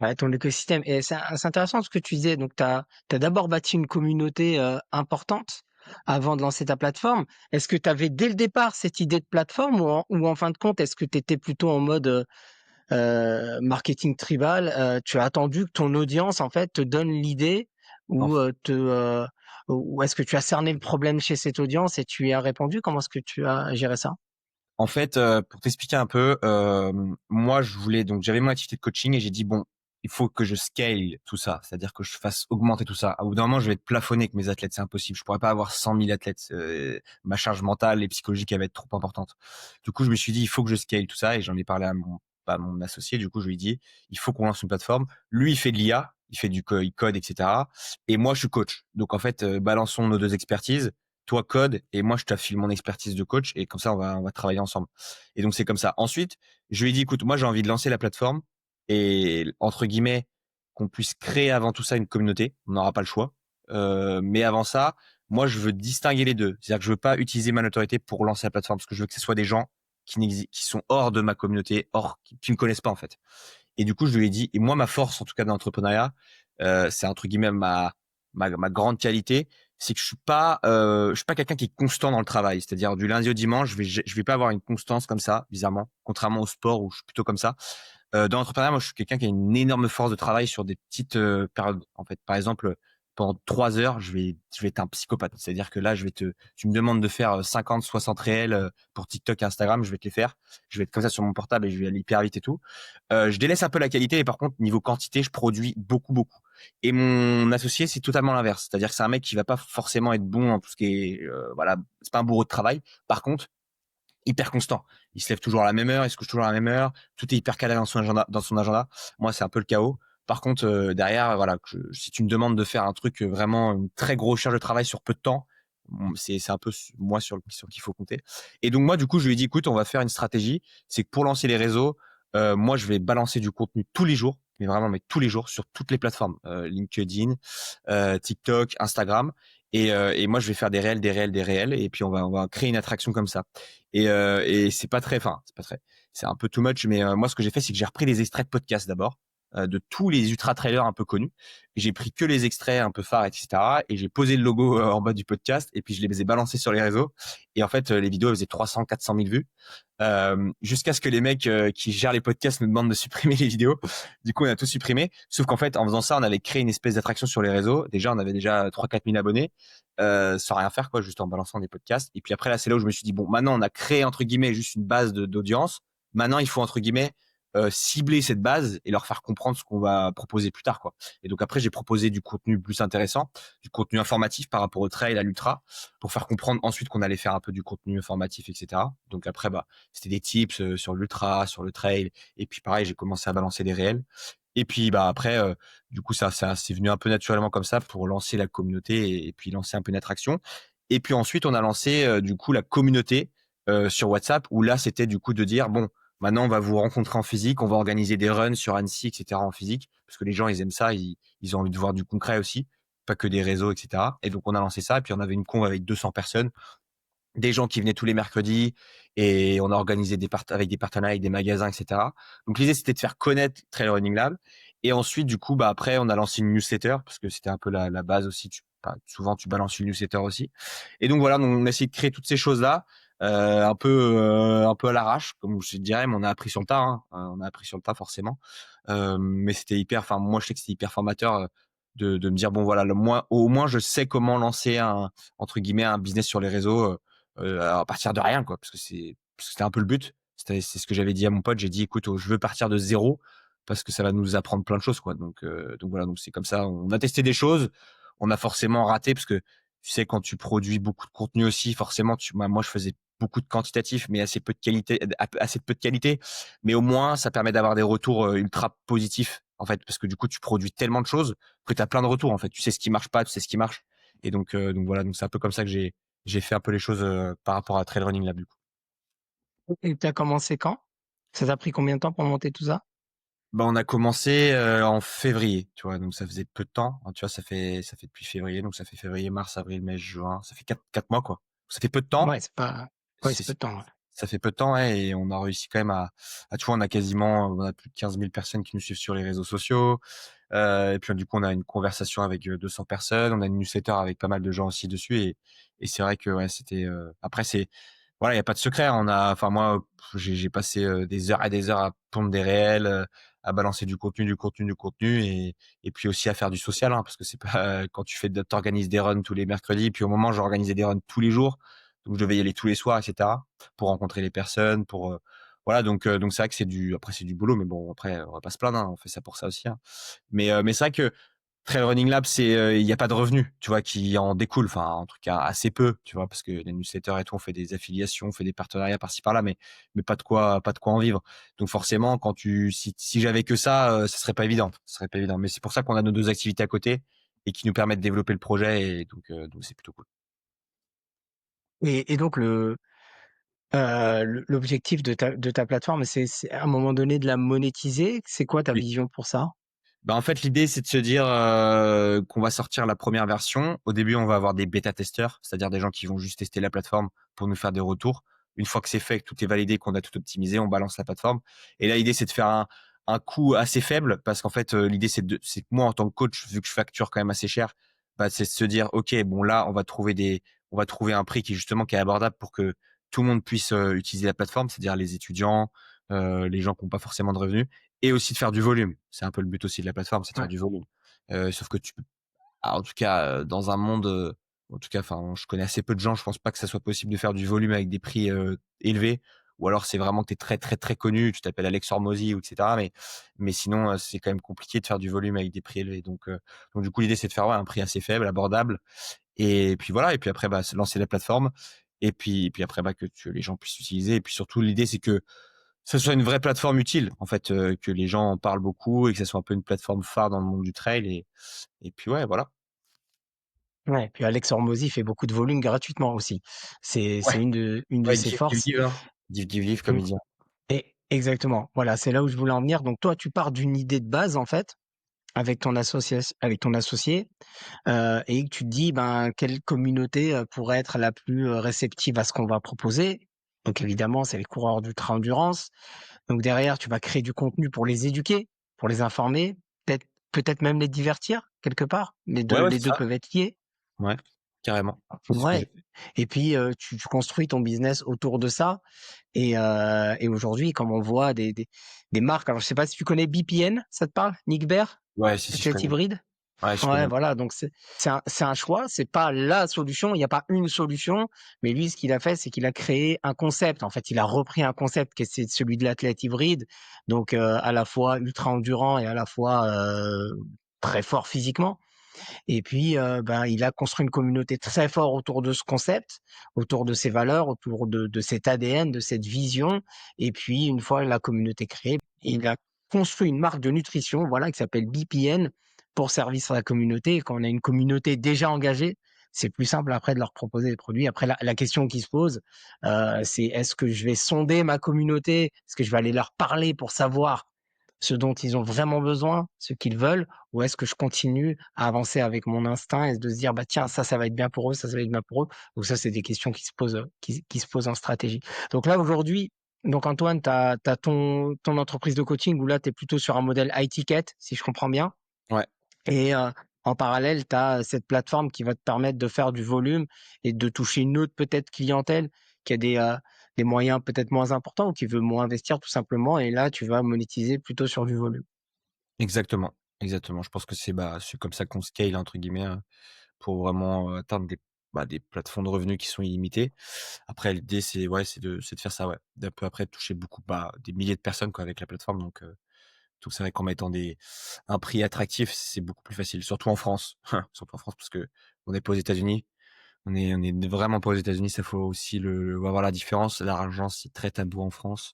Ouais, ton écosystème. Et c'est intéressant ce que tu disais. Donc, tu as d'abord bâti une communauté importante avant de lancer ta plateforme. Est-ce que tu avais dès le départ cette idée de plateforme ou en fin de compte, est-ce que tu étais plutôt en mode marketing tribal? Tu as attendu que ton audience, en fait, te donne l'idée En ou, ou est-ce que tu as cerné le problème chez cette audience et tu y as répondu? Comment est-ce que tu as géré ça? En fait, pour t'expliquer un peu, moi, j'avais mon activité de coaching et j'ai dit: «Bon, il faut que je scale tout ça, c'est-à-dire que je fasse augmenter tout ça. À bout d'un moment, je vais être plafonné avec mes athlètes, c'est impossible. Je pourrais pas avoir 100 000 athlètes, ma charge mentale et psychologique, elle va être trop importante». Du coup, je me suis dit: «Il faut que je scale tout ça» et j'en ai parlé à mon associé, du coup, je lui ai dit: «Il faut qu'on lance une plateforme». Lui, il fait de l'IA, il code et cetera et moi, je suis coach. Donc en fait, balançons nos 2 expertises. Toi code et moi je t'affile mon expertise de coach et comme ça on va travailler ensemble. Et donc c'est comme ça. Ensuite, je lui ai dit: «Écoute, moi j'ai envie de lancer la plateforme et entre guillemets, qu'on puisse créer avant tout ça une communauté. On n'aura pas le choix. Mais avant ça, moi je veux distinguer les 2. C'est-à-dire que je veux pas utiliser ma notoriété pour lancer la plateforme parce que je veux que ce soit des gens qui sont hors de ma communauté, hors qui me connaissent pas en fait. Et du coup, je lui ai dit et moi ma force en tout cas dans l'entrepreneuriat, c'est entre guillemets ma grande qualité, c'est que je suis pas quelqu'un qui est constant dans le travail. C'est-à-dire du lundi au dimanche, je vais pas avoir une constance comme ça, bizarrement, contrairement au sport où je suis plutôt comme ça. Dans l'entrepreneuriat, moi, je suis quelqu'un qui a une énorme force de travail sur des petites, périodes. En fait, par exemple, pendant 3 heures, je vais être un psychopathe. C'est-à-dire que là, tu me demandes de faire 50, 60 réels pour TikTok et Instagram, je vais te les faire. Je vais être comme ça sur mon portable et je vais aller hyper vite et tout. Je délaisse un peu la qualité et par contre, niveau quantité, je produis beaucoup, beaucoup. Et mon associé, c'est totalement l'inverse. C'est-à-dire que c'est un mec qui va pas forcément être bon en tout ce qui est, voilà, c'est pas un bourreau de travail. Par contre, hyper constant. Il se lève toujours à la même heure, il se couche toujours à la même heure, tout est hyper calé dans son agenda. Moi, c'est un peu le chaos. Par contre, derrière, voilà, si tu me demandes de faire un truc vraiment une très grosse charge de travail sur peu de temps, c'est un peu moi sur qui il faut compter. Et donc moi, du coup, je lui ai dit, écoute, on va faire une stratégie. C'est que pour lancer les réseaux, moi, je vais balancer du contenu tous les jours, mais vraiment, mais tous les jours sur toutes les plateformes, LinkedIn, TikTok, Instagram. Et moi, je vais faire des réels, des réels, des réels, et puis on va créer une attraction comme ça. Et c'est pas très, enfin, c'est pas très, c'est un peu too much, mais moi, ce que j'ai fait, c'est que j'ai repris des extraits de podcasts d'abord, de tous les ultra trailers un peu connus. J'ai pris que les extraits un peu phares, etc. Et j'ai posé le logo en bas du podcast, et puis je les ai balancés sur les réseaux. Et en fait, les vidéos elles faisaient 300, 400 000 vues, jusqu'à ce que les mecs qui gèrent les podcasts nous demandent de supprimer les vidéos. Du coup, on a tout supprimé. Sauf qu'en fait, en faisant ça, on avait créé une espèce d'attraction sur les réseaux. Déjà, on avait déjà 3 4 000 abonnés, sans rien faire, quoi, juste en balançant des podcasts. Et puis après, là, c'est là où je me suis dit, bon, maintenant, on a créé, entre guillemets, juste une base d'audience. Maintenant, il faut, entre guillemets, cibler cette base et leur faire comprendre ce qu'on va proposer plus tard, quoi. Et donc après, j'ai proposé du contenu plus intéressant, du contenu informatif par rapport au trail, à l'ultra, pour faire comprendre ensuite qu'on allait faire un peu du contenu informatif, etc. Donc après, bah, c'était des tips sur l'ultra, sur le trail. Et puis pareil, j'ai commencé à balancer des réels. Et puis bah après, du coup, ça c'est venu un peu naturellement comme ça pour lancer la communauté et puis lancer un peu une attraction. Et puis ensuite, on a lancé du coup la communauté sur WhatsApp, où là, c'était du coup de dire bon, maintenant, on va vous rencontrer en physique, on va organiser des runs sur Annecy, etc. en physique, parce que les gens, ils aiment ça, ils ont envie de voir du concret aussi, pas que des réseaux, etc. Et donc, on a lancé ça, et puis on avait une con avec 200 personnes, des gens qui venaient tous les mercredis, et on a organisé avec des partenariats avec des magasins, etc. Donc l'idée c'était de faire connaître Trail Running Lab. Et ensuite du coup bah après on a lancé une newsletter parce que c'était un peu la base aussi. Souvent tu balances une newsletter aussi. Et donc voilà, donc on a essayé de créer toutes ces choses là, un peu à l'arrache comme je dirais, mais on a appris sur le tas, hein. On a appris sur le tas forcément. Mais c'était hyper, enfin moi je sais que c'était hyper formateur, de me dire bon voilà, au moins je sais comment lancer un, entre guillemets, un business sur les réseaux, à partir de rien, quoi, parce que c'était un peu le but. C'est ce que j'avais dit à mon pote. J'ai dit: «Écoute, je veux partir de zéro parce que ça va nous apprendre plein de choses, quoi». Donc voilà, donc c'est comme ça. On a testé des choses, on a forcément raté parce que tu sais, quand tu produis beaucoup de contenu aussi, forcément, moi, je faisais beaucoup de quantitatif, mais assez peu de qualité. Mais au moins, ça permet d'avoir des retours ultra positifs, en fait, parce que du coup, tu produis tellement de choses que tu as plein de retours, en fait. Tu sais ce qui marche pas, tu sais ce qui marche. Et donc voilà, donc c'est un peu comme ça que j'ai fait un peu les choses par rapport à Trail Running Lab, du coup. Et tu as commencé quand? Ça t'a pris combien de temps pour monter tout ça? Bah, on a commencé, en février, tu vois? Donc ça faisait peu de temps, hein, tu vois? Ça fait depuis février, donc ça fait février, mars, avril, mai, juin, ça fait quatre mois, quoi. Ça fait peu de temps, Ouais, c'est pas ouais, c'est c'est peu de temps, ouais. ça fait peu de temps, ouais, et on a réussi quand même tu vois? On a plus de 15 000 personnes qui nous suivent sur les réseaux sociaux, et puis, du coup, on a une conversation avec, 200 personnes. On a une newsletter avec pas mal de gens aussi dessus, et c'est vrai que, ouais, c'était, après c'est voilà, il y a pas de secret, hein. Moi, j'ai passé, des heures et des heures à pondre des réels, à balancer du contenu, et puis aussi à faire du social, hein, parce que c'est pas quand tu organises des runs tous les mercredis, puis au moment, j'organisais des runs tous les jours, donc je devais y aller tous les soirs, et cetera, pour rencontrer les personnes, voilà, donc c'est vrai que c'est du boulot, mais bon, après, on va pas se plaindre, hein, on fait ça pour ça aussi, hein. Mais c'est vrai que Trail Running Lab, il y a pas de revenus, tu vois, qui en découlent. Enfin, en tout cas, assez peu, tu vois, parce que les newsletters et tout, on fait des affiliations, on fait des partenariats par-ci par-là, mais pas de quoi en vivre. Donc forcément, si j'avais que ça, ça serait pas évident. Ce serait pas évident. Mais c'est pour ça qu'on a nos 2 activités à côté et qui nous permettent de développer le projet, et donc c'est plutôt cool. Et donc l'objectif de ta plateforme, c'est à un moment donné de la monétiser? C'est quoi ta Oui. vision pour ça? Bah, en fait, l'idée, c'est de se dire, qu'on va sortir la première version. Au début, on va avoir des bêta-testeurs, c'est-à-dire des gens qui vont juste tester la plateforme pour nous faire des retours. Une fois que c'est fait, que tout est validé, qu'on a tout optimisé, on balance la plateforme. Et là, l'idée, c'est de faire un coût assez faible, parce qu'en fait, l'idée, c'est que moi, en tant que coach, vu que je facture quand même assez cher, bah, c'est de se dire: «OK, bon, là, on va trouver un prix qui est abordable pour que tout le monde puisse, utiliser la plateforme», c'est-à-dire les étudiants, les gens qui ont pas forcément de revenus, et aussi de faire du volume. C'est un peu le but aussi de la plateforme, c'est de faire Ouais. du volume. Sauf que en tout cas, dans un monde, en tout cas, enfin, je connais assez peu de gens, je pense pas que ça soit possible de faire du volume avec des prix, élevés, ou alors c'est vraiment que tu es très, très, très connu, tu t'appelles Alex Hormozy ou et cetera, mais sinon, c'est quand même compliqué de faire du volume avec des prix élevés. Donc du coup, l'idée, c'est de faire, ouais, un prix assez faible, abordable, et puis voilà, et puis après, bah, se lancer la plateforme, et puis après, bah, que les gens puissent l'utiliser, et puis surtout l'idée, c'est que ça soit une vraie plateforme utile, en fait, que les gens en parlent beaucoup, et que ça soit un peu une plateforme phare dans le monde du trail, et puis ouais, voilà. Ouais, puis Alex Hormozy fait beaucoup de volume gratuitement aussi. C'est Ouais, une de ouais, ses give, forces. give, hein. Give, give, comme Mmh, il dit. et exactement, voilà, c'est là où je voulais en venir. Donc toi, tu pars d'une idée de base, en fait, avec ton associé, et que tu te dis, ben, quelle communauté, pourrait être la plus, réceptive à ce qu'on va proposer? Donc évidemment, c'est les coureurs d'ultra-endurance. Donc derrière, tu vas créer du contenu pour les éduquer, pour les informer, peut-être même les divertir quelque part. Ouais, ouais, Les c'est 2 ça. peuvent être liés. Ouais, carrément. C'est ce que j'ai Ouais, fait. et puis, tu construis ton business autour de ça, et aujourd'hui, comme on voit des marques, alors je sais pas si tu connais BPN, ça te parle? Nick Bare? Ouais, si, je Athlète connais. hybride? Ouais, je Ouais, connais. voilà, donc c'est un choix, c'est pas la solution, il y a pas une solution, mais lui, ce qu'il a fait, c'est qu'il a créé un concept. En fait, il a repris un concept qui est c'est celui de l'athlète hybride, donc à la fois ultra endurant et à la fois, très fort physiquement. Et puis, ben, il a construit une communauté très forte autour de ce concept, autour de ses valeurs, autour de cet ADN, de cette vision. Et puis, une fois la communauté créée, il a construit une marque de nutrition, voilà, qui s'appelle BPN, pour servir à la communauté. Et quand on a une communauté déjà engagée, c'est plus simple après de leur proposer des produits. Après, la question qui se pose, c'est est-ce que je vais sonder ma communauté? Est-ce que je vais aller leur parler pour savoir ce dont ils ont vraiment besoin, ce qu'ils veulent, ou est-ce que je continue à avancer avec mon instinct et de se dire, bah tiens, ça va être bien pour eux, ça va être bien pour eux. Donc ça, c'est des questions qui se posent, qui se posent en stratégie. Donc là, aujourd'hui, donc Antoine, tu as ton entreprise de coaching où là, tu es plutôt sur un modèle high ticket, si je comprends bien. Ouais. Et en parallèle, tu as cette plateforme qui va te permettre de faire du volume et de toucher une autre peut-être clientèle qui a des moyens peut-être moins importants ou qui veut moins investir tout simplement. Et là, tu vas monétiser plutôt sur du volume. Exactement, exactement. Je pense que c'est comme ça qu'on «scale» entre guillemets, pour vraiment, atteindre des plateformes de revenus qui sont illimitées. Après l'idée, c'est de faire ça, ouais, d'un peu après toucher beaucoup, des milliers de personnes, quoi, avec la plateforme, donc c'est vrai qu'en mettant un prix attractif, c'est beaucoup plus facile, surtout en France. Surtout en France, parce qu'on n'est pas aux États-Unis. On est vraiment pas aux États-Unis, ça faut aussi le voir la différence. L'argent, c'est très tabou en France.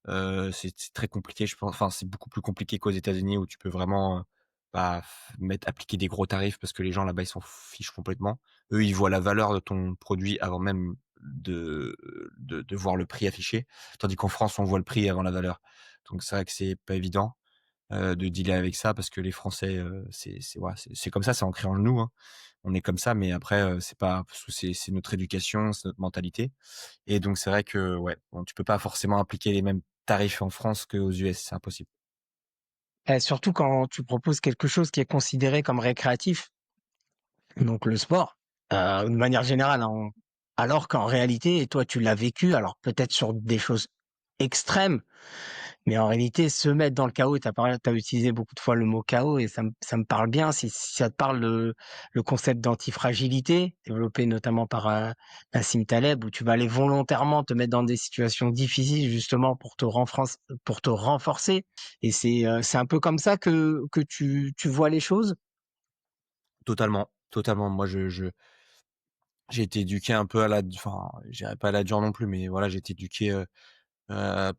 C'est très compliqué, je pense. Enfin, c'est beaucoup plus compliqué qu'aux États-Unis, où tu peux vraiment, appliquer des gros tarifs, parce que les gens là-bas, ils s'en fichent complètement. Eux, ils voient la valeur de ton produit avant même de voir le prix affiché. Tandis qu'en France, on voit le prix avant la valeur. Donc c'est vrai que c'est pas évident. de dealer avec ça parce que les Français, c'est voilà, c'est comme ça, c'est ancré en nous, hein. On est comme ça, mais après, c'est pas parce que c'est notre éducation, c'est notre mentalité et donc c'est vrai que, ouais, bon, tu peux pas forcément appliquer les mêmes tarifs en France qu'aux US, c'est impossible. Surtout quand tu proposes quelque chose qui est considéré comme récréatif, donc le sport, de manière générale, hein, alors qu'en réalité, et toi tu l'as vécu, alors peut-être sur des choses extrêmes, mais en réalité, se mettre dans le chaos, tu as utilisé beaucoup de fois le mot chaos et ça me parle bien. Si ça te parle le concept d'antifragilité, développé notamment par Nassim Taleb, où tu vas aller volontairement te mettre dans des situations difficiles justement pour te renforcer. Et c'est un peu comme ça que tu vois les choses. Totalement, totalement. Moi, j'ai été éduqué un peu à la enfin, je dirais pas à la dure non plus, mais voilà, j'ai été éduqué,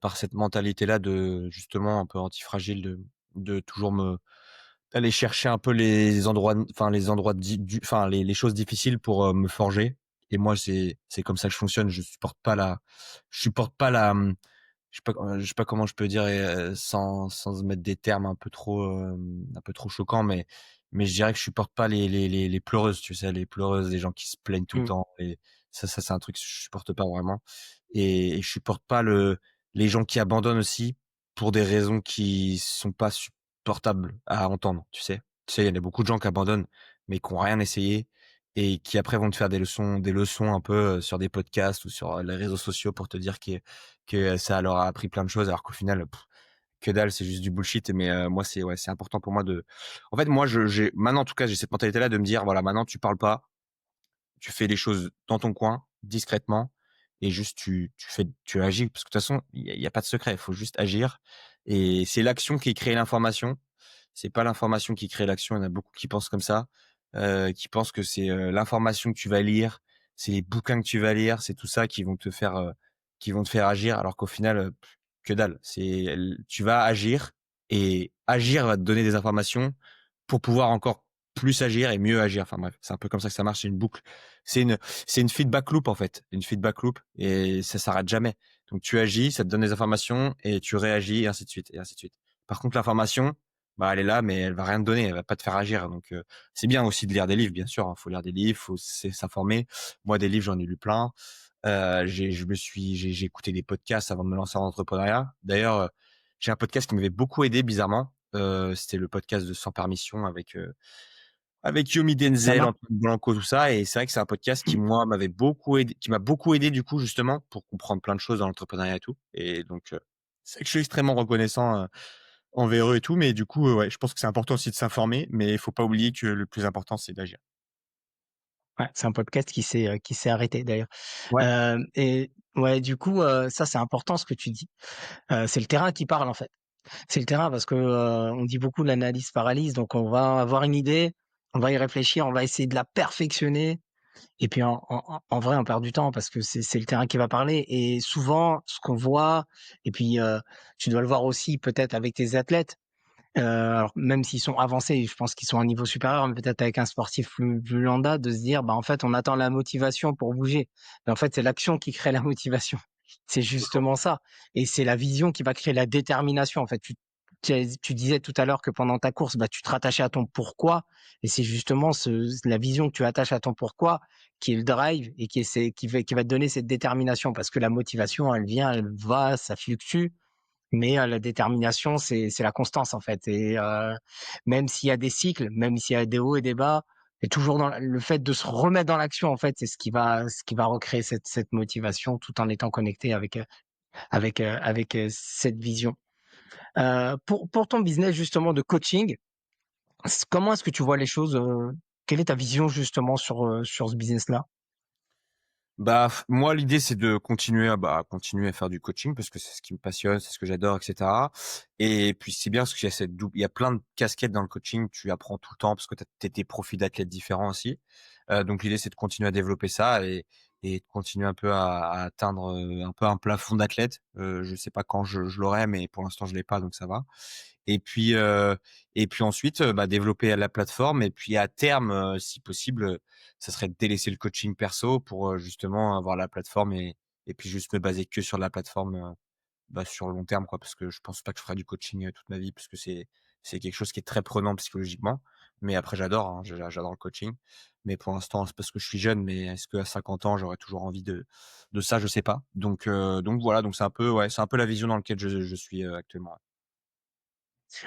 par cette mentalité-là de justement un peu antifragile, de toujours me d'aller chercher un peu les endroits enfin les endroits du enfin les choses difficiles pour, me forger et moi c'est comme ça que je fonctionne. Je supporte pas la, je sais pas comment je peux dire sans se mettre des termes un peu trop choquants, mais je dirais que je supporte pas les pleureuses, tu sais? Les pleureuses, les gens qui se plaignent tout le Mmh. temps et ça c'est un truc que je supporte pas vraiment et je supporte pas les gens qui abandonnent aussi pour des raisons qui sont pas supportables à entendre, tu sais? Tu sais, il y a beaucoup de gens qui abandonnent, mais qui ont rien essayé et qui après vont te faire des leçons un peu, sur des podcasts ou sur, les réseaux sociaux pour te dire que ça leur a appris plein de choses alors qu'au final, que dalle, c'est juste du bullshit. Mais moi, c'est ouais, c'est important pour moi de en fait, moi, j'ai maintenant, en tout cas, j'ai cette mentalité-là de me dire: «Voilà, maintenant tu parles pas, tu fais les choses dans ton coin, discrètement et juste tu agis». Parce que de toute façon, il y a pas de secret, il faut juste agir et c'est l'action qui crée l'information. C'est pas l'information qui crée l'action. Il y en a beaucoup qui pensent comme ça, qui pensent que c'est, l'information que tu vas lire, c'est les bouquins que tu vas lire, c'est tout ça qui vont te faire agir alors qu'au final, que dalle. C'est l Tu vas agir et agir va te donner des informations pour pouvoir encore plus agir et mieux agir. Enfin bref, c'est un peu comme ça que ça marche, c'est une boucle. C'est une c'est une feedback loop en fait, une feedback loop et ça s'arrête jamais. Donc tu agis, ça te donne des informations et tu réagis et ainsi de suite et ainsi de suite. Par contre l'information, bah, elle est là, mais elle va rien te donner, elle va pas te faire agir. Donc c'est bien aussi de lire des livres, bien sûr, hein. Faut lire des livres, faut s'informer. Moi des livres, j'en ai lu plein. J'ai écouté des podcasts avant de me lancer en entrepreneuriat. D'ailleurs, j'ai un podcast qui m'avait beaucoup aidé bizarrement, c'était le podcast de Sans Permission avec Yomi Ça Denzel, marche. Antoine Blanco, tout ça et c'est vrai que c'est un podcast qui moi m'avait beaucoup aidé qui m'a beaucoup aidé du coup justement pour comprendre plein de choses dans l'entrepreneuriat et tout et donc c'est vrai que je suis extrêmement reconnaissant, envers eux et tout mais du coup, ouais, je pense que c'est important aussi de s'informer mais il faut pas oublier que le plus important, c'est d'agir. Ouais, c'est un podcast qui s'est arrêté d'ailleurs. Ouais. Et ouais, du coup, ça c'est important ce que tu dis. C'est le terrain qui parle en fait. C'est le terrain parce que, on dit beaucoup l'analyse paralyse, donc on va avoir une idée, on va y réfléchir, on va essayer de la perfectionner et puis en vrai on perd du temps parce que c'est le terrain qui va parler et souvent ce qu'on voit et puis, tu dois le voir aussi peut-être avec tes athlètes, alors même s'ils sont avancés, je pense qu'ils sont à un niveau supérieur, mais peut-être avec un sportif plus lambda, de se dire: «Bah, en fait, on attend la motivation pour bouger». Mais en fait, c'est l'action qui crée la motivation. C'est justement ça et c'est la vision qui va créer la détermination. En fait, tu disais tout à l'heure que pendant ta course, bah, tu te rattachais à ton pourquoi et c'est justement la vision que tu attaches à ton pourquoi qui est le drive et qui va te donner cette détermination parce que la motivation, elle vient, elle va, ça fluctue. Mais la détermination, c'est la constance, en fait et même s'il y a des cycles, même s'il y a des hauts et des bas et toujours dans le fait de se remettre dans l'action, en fait, c'est ce qui va recréer cette motivation tout en étant connecté avec, cette vision. Pour ton business justement de coaching, comment est-ce que tu vois les choses, quelle est ta vision justement sur ce business-là? Bah, moi, l'idée, c'est de continuer à faire du coaching parce que c'est ce qui me passionne, c'est ce que j'adore, et cetera. Et puis, c'est bien parce qu'il y a il y a plein de casquettes dans le coaching. Tu apprends tout le temps parce que tu as tes profils d'athlètes différents aussi. Donc, l'idée, c'est de continuer à développer ça et de continuer un peu à atteindre un peu un plafond d'athlète. Je sais pas quand je l'aurai, mais pour l'instant, je l'ai pas, donc ça va. Et puis, ensuite, bah, développer la plateforme et puis à terme, si possible, ça serait de délaisser le coaching perso pour, justement avoir la plateforme et puis juste me baser que sur la plateforme, bah, sur le long terme, quoi, parce que je pense pas que je ferai du coaching, toute ma vie, parce que c'est quelque chose qui est très prenant psychologiquement. Mais après j'adore, hein, j'adore le coaching. Mais pour l'instant, c'est parce que je suis jeune, mais est-ce qu'à 50 ans, j'aurai toujours envie de ça? Je sais pas. Donc voilà, donc c'est un peu, ouais, c'est un peu la vision dans laquelle je suis, actuellement, ouais.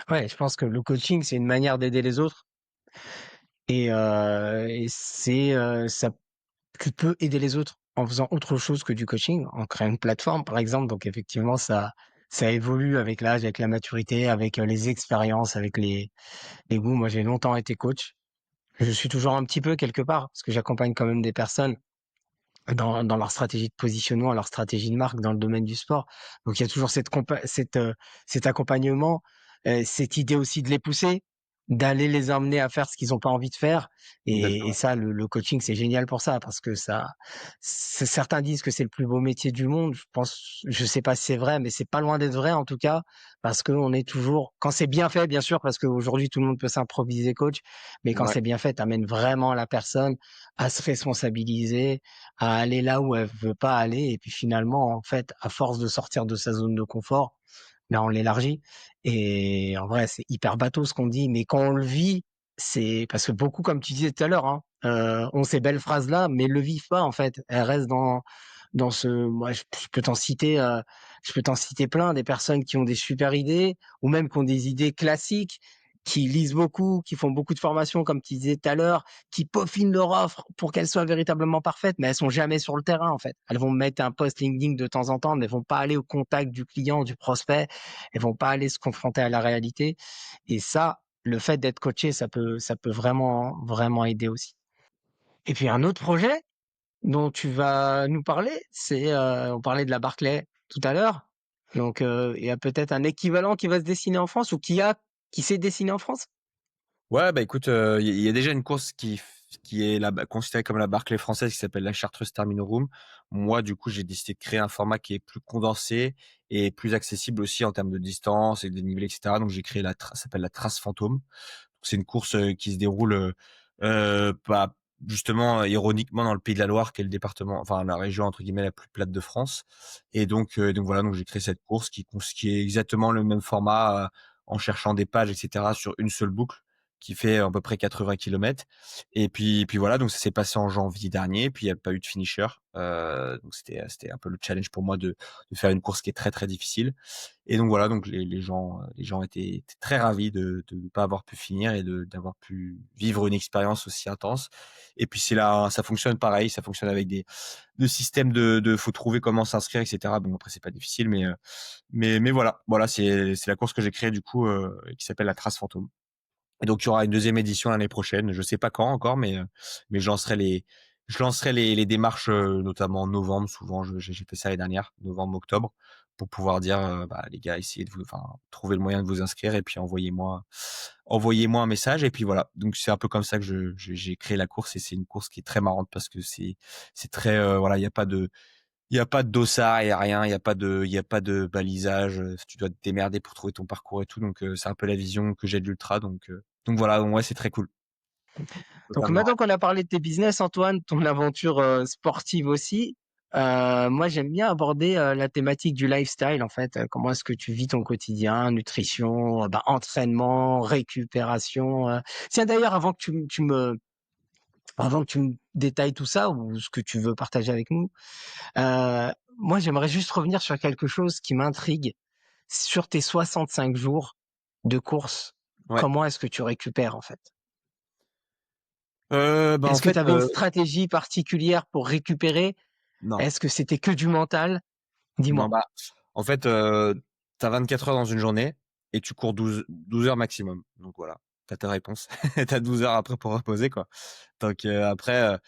Ouais, je pense que le coaching, c'est une manière d'aider les autres et c'est, ça tu peux aider les autres en faisant autre chose que du coaching, en créant une plateforme, par exemple. Donc effectivement, ça évolue avec l'âge, avec la maturité, avec, les expériences, avec les goûts. Moi, j'ai longtemps été coach. Je suis toujours un petit peu quelque part, parce que j'accompagne quand même des personnes dans leur stratégie de positionnement, leur stratégie de marque dans le domaine du sport. Donc il y a toujours cet accompagnement, cette idée aussi de les pousser, d'aller les emmener à faire ce qu'ils ont pas envie de faire et Exactement. ça le coaching c'est génial pour ça parce que ça certains disent que c'est le plus beau métier du monde. Je sais pas si c'est vrai, mais c'est pas loin d'être vrai en tout cas parce qu'on est toujours quand c'est bien fait bien sûr parce qu'aujourd'hui tout le monde peut s'improviser coach, mais quand Ouais, c'est bien fait, tu amènes vraiment la personne à se responsabiliser, à aller là où elle veut pas aller et puis finalement en fait à force de sortir de sa zone de confort, ben on l'élargit et en vrai c'est hyper bateau ce qu'on dit mais quand on le vit, c'est parce que beaucoup comme tu disais tout à l'heure, hein, ont ces belles phrases là mais le vivent pas en fait. Elles restent dans ce moi je peux t'en citer plein des personnes qui ont des super idées ou même qui ont des idées classiques, qui lisent beaucoup, qui font beaucoup de formations comme tu disais tout à l'heure, qui peaufinent leur offre pour qu'elle soit véritablement parfaite, mais elles sont jamais sur le terrain en fait. Elles vont mettre un post LinkedIn de temps en temps, mais elles vont pas aller au contact du client, du prospect, elles vont pas aller se confronter à la réalité. Et ça, le fait d'être coaché, ça peut vraiment, vraiment aider aussi. Et puis un autre projet dont tu vas nous parler, c'est, on parlait de la Barclay tout à l'heure. Donc, il y a peut-être un équivalent qui va se dessiner en France ou qui s'est dessiné en France? Ouais, bah, écoute, il y a déjà une course qui est considérée comme la Barclay française, qui s'appelle la Chartreuse Terminorum. Moi, du coup, j'ai décidé de créer un format qui est plus condensé et plus accessible aussi en termes de distance et de dénivelé et cetera. Donc j'ai créé ça s'appelle la Trace Fantôme. C'est une course, qui se déroule, bah, justement, ironiquement dans le Pays de la Loire, qui est le département, enfin la région entre guillemets «la plus plate de France». Et donc voilà, donc j'ai créé cette course qui est exactement le même format, en cherchant des pages et cetera sur une seule boucle, qui fait à peu près 80 kilomètres. Et puis voilà, donc ça s'est passé en janvier dernier, puis il y a pas eu de finisher, donc c'était un peu le challenge pour moi de faire une course qui est très, très difficile. Et donc voilà, donc les gens étaient très ravis de ne pas avoir pu finir et d'avoir pu vivre une expérience aussi intense. Et puis c'est là, ça fonctionne pareil, ça fonctionne avec des systèmes de faut trouver comment s'inscrire et cetera. Bon après c'est pas difficile, mais voilà, c'est la course que j'ai créée du coup, qui s'appelle la Trace Fantôme. Et donc il y aura une deuxième édition l'année prochaine. Je sais pas quand encore, mais je lancerai les démarches, notamment en novembre. Souvent, j'ai fait ça l'année dernière, novembre, octobre, pour pouvoir dire, bah, les gars, essayez de vous, enfin, trouver le moyen de vous inscrire et puis envoyez-moi un message. Et puis voilà. Donc c'est un peu comme ça que j'ai créé la course et c'est une course qui est très marrante parce que c'est très, voilà, il y a pas de dossard, il y a rien, il y a pas de balisage, tu dois te démerder pour trouver ton parcours et tout, donc c'est un peu la vision que j'ai de l'ultra, donc voilà, ouais, c'est très cool. Donc Totalement, maintenant qu'on a parlé de tes business, Antoine, ton aventure sportive aussi, moi j'aime bien aborder la thématique du lifestyle en fait. Comment est-ce que tu vis ton quotidien, nutrition, bah, entraînement, récupération. Tiens d'ailleurs, avant que tu me détailles tout ça ou ce que tu veux partager avec nous, moi j'aimerais juste revenir sur quelque chose qui m'intrigue. Sur tes 65 jours de course, ouais. comment est-ce que tu récupères en fait? Bah, en Est-ce que fait, tu avais une stratégie particulière pour récupérer? non, Est-ce que c'était que du mental? non, Dis-moi. bah, en fait, tu as 24 heures dans une journée et tu cours 12 heures maximum, donc voilà, tu as ta réponse. Tu as 12 heures après pour reposer, quoi. Donc après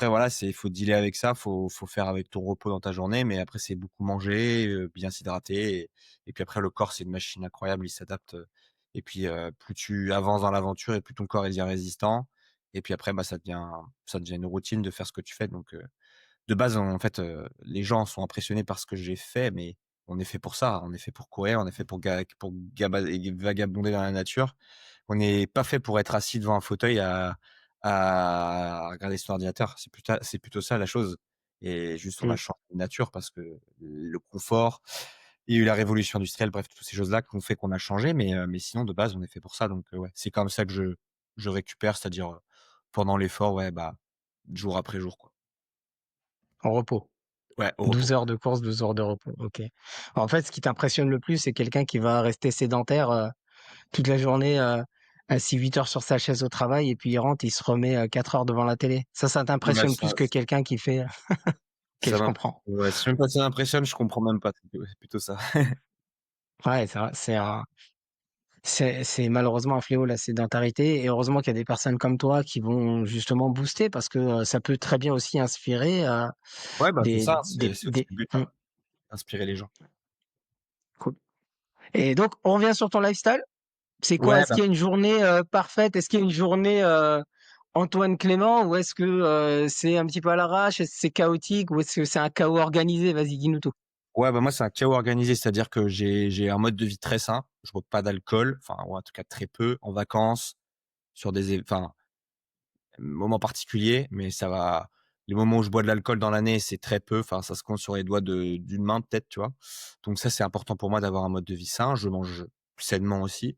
voilà, il faut dealer avec ça, faut faire avec ton repos dans ta journée, mais après c'est beaucoup manger, bien s'hydrater et puis après le corps, c'est une machine incroyable, il s'adapte, et puis, plus tu avances dans l'aventure et plus ton corps il devient résistant et puis après, bah, ça devient une routine de faire ce que tu fais, donc de base, en fait, les gens sont impressionnés par ce que j'ai fait, mais on est fait pour ça. On est fait pour courir, on est fait pour vagabonder dans la nature. On n'est pas fait pour être assis devant un fauteuil à regarder son ordinateur. C'est plutôt ça la chose, et juste on a Mmh. changé de nature parce que le confort il y a eu la révolution industrielle, bref, toutes ces choses-là qui ont fait qu'on a changé, mais sinon de base, on est fait pour ça, donc ouais, c'est comme ça que je récupère, c'est-à-dire, pendant l'effort, ouais, bah, jour après jour, quoi. En repos. Ouais, au 12 repos. heures de course, 12 heures de repos. OK. En fait, ce qui t'impressionne le plus, c'est quelqu'un qui va rester sédentaire, toute la journée, assis 8 heures sur sa chaise au travail et puis il rentre, il se remet, 4 heures devant la télé. Ça Ouais, t'impressionne plus que quelqu'un qui fait OK, ça je m'imp comprends. ouais, c'est même pas ça m'impressionne, je comprends même pas, c'est plutôt ça. Ouais, c'est vrai, c'est malheureusement un fléau, la sédentarité et heureusement qu'il y a des personnes comme toi qui vont justement booster parce que, ça peut très bien aussi inspirer, Ouais, bah, c'est des ça, c'est aussi des le but, mmh, hein, inspirer les gens. cool et donc on revient sur ton lifestyle. C'est quoi? Ouais, Est-ce bah qu'il y a une journée, parfaite? Est-ce qu'il y a une journée, Antoine Clément ou est-ce que, c'est un petit peu à l'arrache? Est-ce que c'est chaotique ou est-ce que c'est un chaos organisé? Vas-y, dis-nous tout. ouais, bah, moi, c'est un chaos organisé, c'est-à-dire que j'ai un mode de vie très sain. Je bois pas d'alcool, enfin, ou en tout cas très peu, en vacances, sur des enfin, moments particuliers, mais ça va les moments où je bois de l'alcool dans l'année, c'est très peu, enfin, ça se compte sur les doigts d'une main peut-être, tu vois? Donc ça, c'est important pour moi d'avoir un mode de vie sain. Je mange sainement aussi.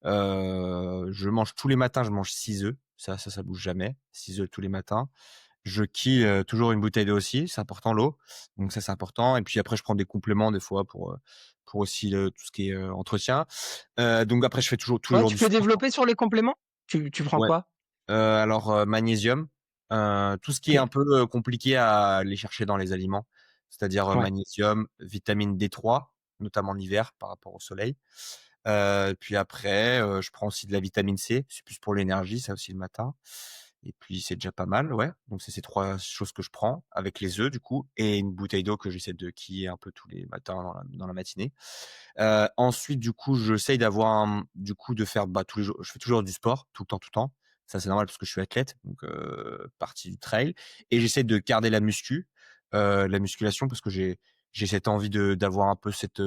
Je mange tous les matins, je mange 6 œufs, ça bouge jamais, 6 œufs tous les matins. Je quille, toujours une bouteille d'eau aussi, c'est important l'eau, donc ça, c'est important et puis après je prends des compléments des fois pour aussi, tout ce qui est, entretien. Donc après je fais toujours tous les Ouais, jours tu du peux sport. développer sur les compléments? Tu prends Ouais, quoi? alors, magnésium, tout ce qui est un OK. peu, compliqué à aller chercher dans les aliments, c'est-à-dire, Ouais. magnésium, vitamine D3, notamment l'hiver par rapport au soleil. Puis après, je prends aussi de la vitamine C, c'est plus pour l'énergie, ça aussi le matin et puis c'est déjà pas mal, ouais. Donc c'est ces 3 choses que je prends avec les œufs du coup et une bouteille d'eau que j'essaie de quiller un peu tous les matins dans la matinée. Ensuite du coup, j'essaye d'avoir du coup de faire, bah, tous les jours je fais toujours du sport, tout le temps, tout le temps. Ça c'est normal parce que je suis athlète, donc partie du trail et j'essaie de garder la musculation parce que j'ai cette envie d'avoir un peu cette,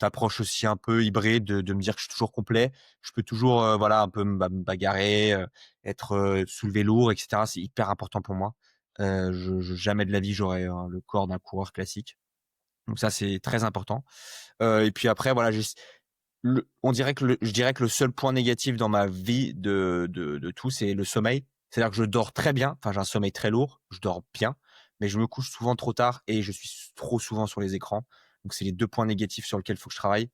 approche aussi un peu hybride, de me dire que je suis toujours complet. Je peux toujours, voilà, un peu me bagarrer, être, soulever lourd et cetera. C'est hyper important pour moi. Je jamais de la vie j'aurais, le corps d'un coureur classique. Donc ça, c'est très important. Et puis après, voilà, on dirait que je dirais que le seul point négatif dans ma vie de tout, c'est le sommeil. C'est-à-dire que je dors très bien, enfin, j'ai un sommeil très lourd, je dors bien, mais je me couche souvent trop tard et je suis trop souvent sur les écrans. Donc c'est les 2 points négatifs sur lesquels il faut que je travaille.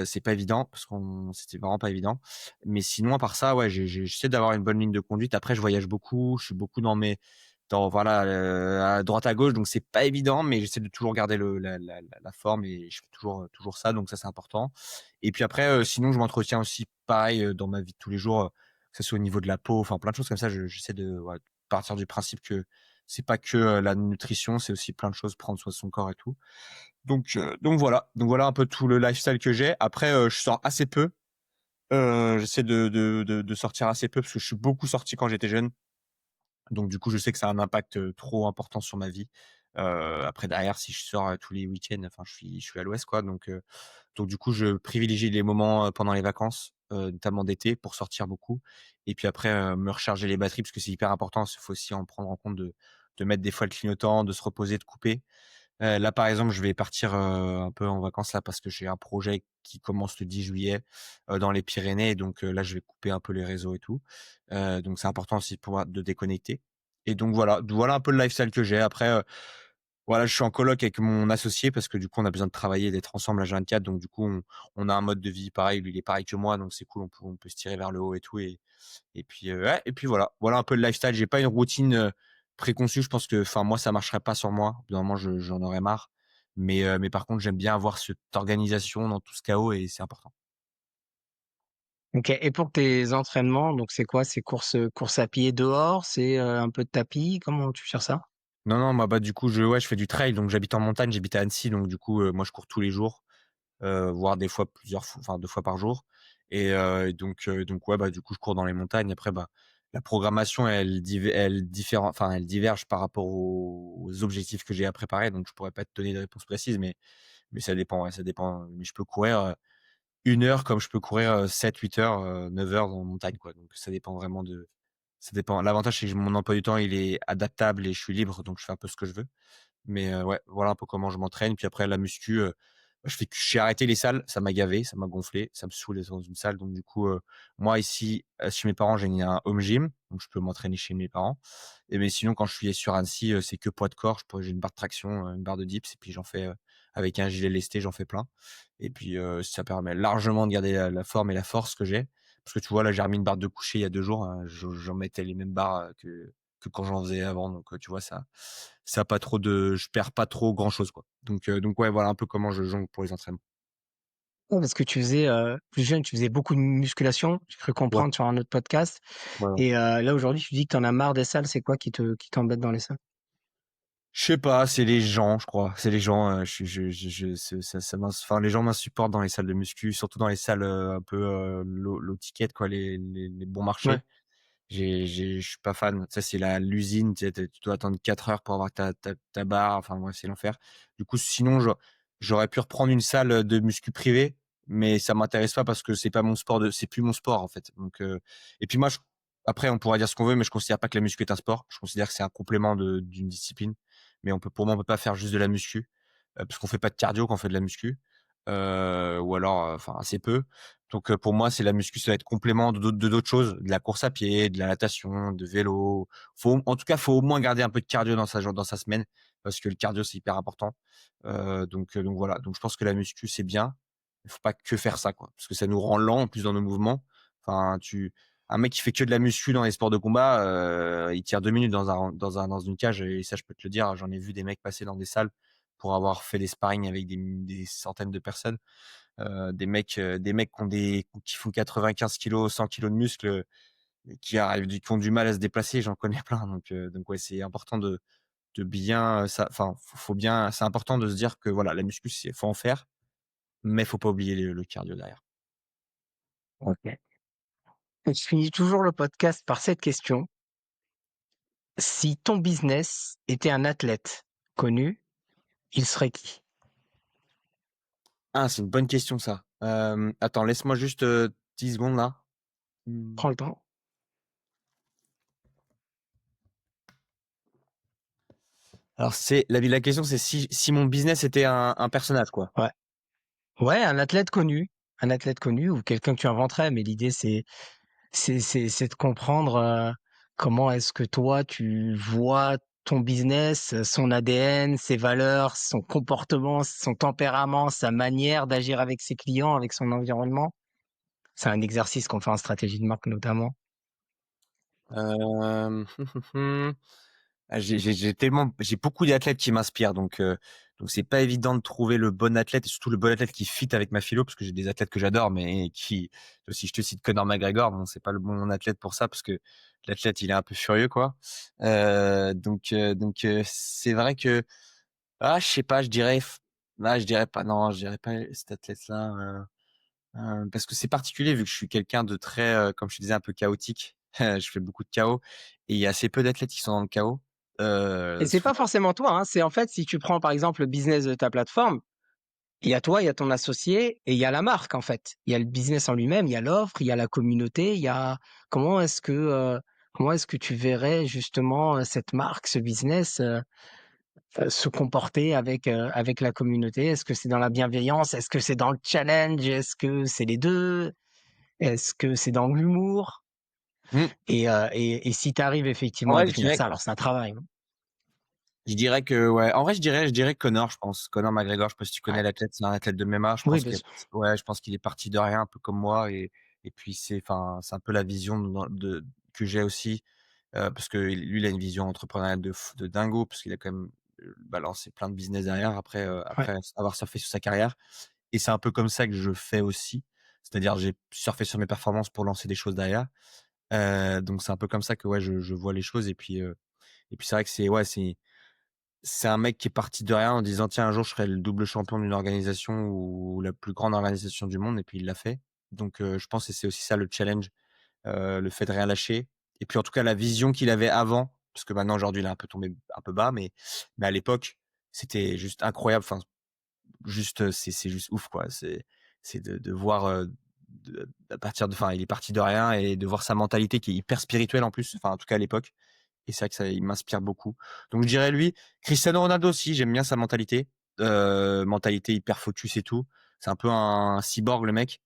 C'est pas évident parce qu'on c'était vraiment pas évident. Mais sinon, à part ça, ouais, j'essaie d'avoir une bonne ligne de conduite. Après, je voyage beaucoup, je suis beaucoup dans voilà, à droite à gauche, donc c'est pas évident, mais j'essaie de toujours garder la forme et je fais toujours ça, donc ça, c'est important. Et puis après, sinon je m'entretiens aussi pareil, dans ma vie de tous les jours, que ce soit au niveau de la peau, enfin plein de choses comme ça. J'essaie de, ouais, partir du principe que c'est pas que, la nutrition, c'est aussi plein de choses, prendre soin de son corps et tout. Donc voilà un peu tout le lifestyle que j'ai. Après, je sors assez peu, j'essaie de sortir assez peu parce que je suis beaucoup sorti quand j'étais jeune. Donc du coup, je sais que ça a un impact, trop important sur ma vie. Après derrière, si je sors, tous les week-ends, enfin je suis à l'ouest quoi, donc du coup, je privilégie les moments, pendant les vacances, notamment d'été pour sortir beaucoup et puis après, me recharger les batteries parce que c'est hyper important. Il faut aussi en prendre en compte de mettre des fois le clignotant, de se reposer, de couper. Là, par exemple, je vais partir, un peu en vacances là parce que j'ai un projet qui commence le 10 juillet, dans les Pyrénées et donc là, je vais couper un peu les réseaux et tout. Donc c'est important aussi pour moi de déconnecter et donc voilà un peu le lifestyle que j'ai. Après, voilà, je suis en coloc avec mon associé parce que du coup, on a besoin de travailler, d'être ensemble H24 donc du coup, on a un mode de vie pareil. Lui, il est pareil que moi donc c'est cool, on peut se tirer vers le haut et tout et puis, ouais et puis voilà un peu le lifestyle. J'ai pas une routine, préconçue. Je pense que enfin moi ça marcherait pas sur moi. Au bout d'un moment j'en aurais marre. Mais par contre j'aime bien avoir cette organisation dans tout ce chaos et c'est important. OK et pour tes entraînements, donc c'est quoi? C'est course à pied dehors? C'est, un peu de tapis? Comment tu gères ça? Non, non, moi, bah, du coup je fais du trail donc j'habite en montagne, j'habite à Annecy donc du coup, moi je cours tous les jours, voire des fois plusieurs fois enfin 2 fois par jour et donc ouais, bah, du coup je cours dans les montagnes. Après, bah, la programmation elle diverge par rapport aux objectifs que j'ai à préparer donc je pourrais pas te donner de réponse précise mais ça dépend, ouais, ça dépend, mais je peux courir, 1 heure comme je peux courir, 7-8 heures, 9 heures en montagne, quoi. Donc ça dépend vraiment de ça dépend. L'avantage, c'est que mon emploi du temps, il est adaptable et je suis libre, donc je fais un peu ce que je veux. Mais ouais, voilà un peu comment je m'entraîne. Puis après la muscu, J'ai arrêté les salles, ça m'a gavé, ça m'a gonflé, ça me saoule d'être dans une salle. Donc du coup, moi ici, chez mes parents, j'ai un home gym, donc je peux m'entraîner chez mes parents. Et mais sinon, quand je suis sur Annecy, c'est que poids de corps. J'ai une barre de traction, une barre de dips et puis j'en fais, avec un gilet lesté, j'en fais plein. Et puis, ça permet largement de garder la forme et la force que j'ai. Parce que tu vois, là, j'ai remis une barre de coucher il y a 2 jours, j'en mettais les mêmes barres, que quand j'en faisais avant. Donc, tu vois, ça a pas trop de je perds pas trop grand chose, quoi. Donc ouais, voilà un peu comment je jongle pour les entraînements. Ouais, parce que tu faisais, plus jeune, tu faisais beaucoup de musculation, j'ai cru Ouais, comprendre sur un autre podcast ouais, ouais. et là, aujourd'hui, tu dis que tu en as marre des salles. C'est quoi qui t'embête dans les salles? Je sais pas, c'est les gens, je crois. C'est les gens, je c'est ça enfin, les gens m'insupportent dans les salles de muscu, surtout dans les salles, un peu, low ticket quoi, les bons Ouais. marchés. Je suis pas fan. Ça, c'est l'usine, tu sais, tu dois attendre 4 heures pour avoir ta barre. Enfin, moi, c'est l'enfer. Du coup, sinon, j'aurais pu reprendre une salle de muscu privée, mais ça m'intéresse pas parce que c'est plus mon sport, en fait. Donc, et puis moi, après, on pourra dire ce qu'on veut, mais je considère pas que la muscu est un sport. Je considère que c'est un complément d'une discipline. Mais pour moi, on peut pas faire juste de la muscu, parce qu'on fait pas de cardio quand on fait de la muscu, ou alors, enfin, assez peu. Donc, pour moi, c'est la muscu, ça va être complément de d'autres choses, de la course à pied, de la natation, de vélo. En tout cas, faut au moins garder un peu de cardio dans sa semaine parce que le cardio, c'est hyper important. Donc voilà. Donc je pense que la muscu, c'est bien. Il faut pas que faire ça, quoi, parce que ça nous rend lents en plus dans nos mouvements. Enfin, un mec qui fait que de la muscu dans les sports de combat, il tire 2 minutes dans une cage et ça, je peux te le dire, j'en ai vu des mecs passer dans des salles pour avoir fait des sparring avec des centaines de personnes. Des mecs qui font 95 kilos, 100 kilos de muscles, qui ont du mal à se déplacer, j'en connais plein. Donc ouais, c'est important de bien, ça, enfin, faut bien, c'est important de se dire que voilà, la muscu, faut en faire, mais faut pas oublier le cardio derrière. OK. Et je finis toujours le podcast par cette question: si ton business était un athlète connu, il serait qui? Ah, c'est une bonne question ça. Attends, laisse-moi juste 10 secondes là. Mmh. Prends le temps. Alors la question, c'est si mon business était un personnage, quoi. Ouais. Ouais, un athlète connu ou quelqu'un que tu inventerais, mais l'idée c'est de comprendre, comment est-ce que toi tu vois ton business, son ADN, ses valeurs, son comportement, son tempérament, sa manière d'agir avec ses clients, avec son environnement. C'est un exercice qu'on fait en stratégie de marque notamment. Hem, Ah, j'ai beaucoup d'athlètes qui m'inspirent, donc c'est pas évident de trouver le bon athlète et surtout le bon athlète qui fit avec ma philo parce que j'ai des athlètes que j'adore, mais si je te cite Conor McGregor, bon, c'est pas le bon athlète pour ça parce que l'athlète, il est un peu furieux, quoi. C'est vrai que, je sais pas, je dirais pas, non, je dirais pas cet athlète-là, parce que c'est particulier vu que je suis quelqu'un de très, comme je te disais, un peu chaotique. Je fais beaucoup de chaos et il y a assez peu d'athlètes qui sont dans le chaos. Et c'est Sou pas forcément toi, hein, c'est en fait si tu prends par exemple le business de ta plateforme, il y a toi, il y a ton associé et il y a la marque en fait. Il y a le business en lui-même, il y a l'offre, il y a la communauté, il y a comment est-ce que euh, comment est-ce que tu verrais justement cette marque, ce business se comporter avec la communauté? Est-ce que c'est dans la bienveillance? Est-ce que c'est dans le challenge? Est-ce que c'est les deux? Est-ce que c'est dans l'humour? mmh, Et si tu arrives en effectivement à vrai, je définir dirais ça, alors c'est un travail, hein. je dirais que ouais, en vrai, je dirais Conor, je pense. Conor McGregor, je sais pas si tu connais Ouais. l'athlète, c'est un athlète de MMA. Je Oui, pense bien qu'il est sûr. parti ouais, je pense qu'il est parti de rien, un peu comme moi et puis c'est un peu la vision que j'ai aussi, parce que lui, il a une vision entrepreneuriale de dingo, parce qu'il a quand même, balancé plein de business derrière Ouais. après avoir surfé sur sa carrière. Et c'est un peu comme ça que je fais aussi. C'est-à-dire, j'ai surfé sur mes performances pour lancer des choses derrière. Donc c'est un peu comme ça que, ouais, je vois les choses et puis c'est vrai que c'est un mec qui est parti de rien en disant: «Tiens, un jour, je serai le double champion d'une organisation ou la plus grande organisation du monde» et puis il l'a fait. Donc je pense que c'est aussi ça le challenge, le fait de rien lâcher et puis en tout cas la vision qu'il avait avant, parce que maintenant aujourd'hui il est un peu tombé un peu bas, mais à l'époque, c'était juste incroyable. Enfin, juste, c'est juste ouf, quoi. C'est de voir, à partir de, enfin, il est parti de rien et de voir sa mentalité qui est hyper spirituelle en plus, enfin, en tout cas à l'époque. Et c'est vrai que ça, il m'inspire beaucoup. Donc je dirais lui. Cristiano Ronaldo aussi, j'aime bien sa mentalité. mentalité hyper focus et tout. C'est un peu un cyborg le mec,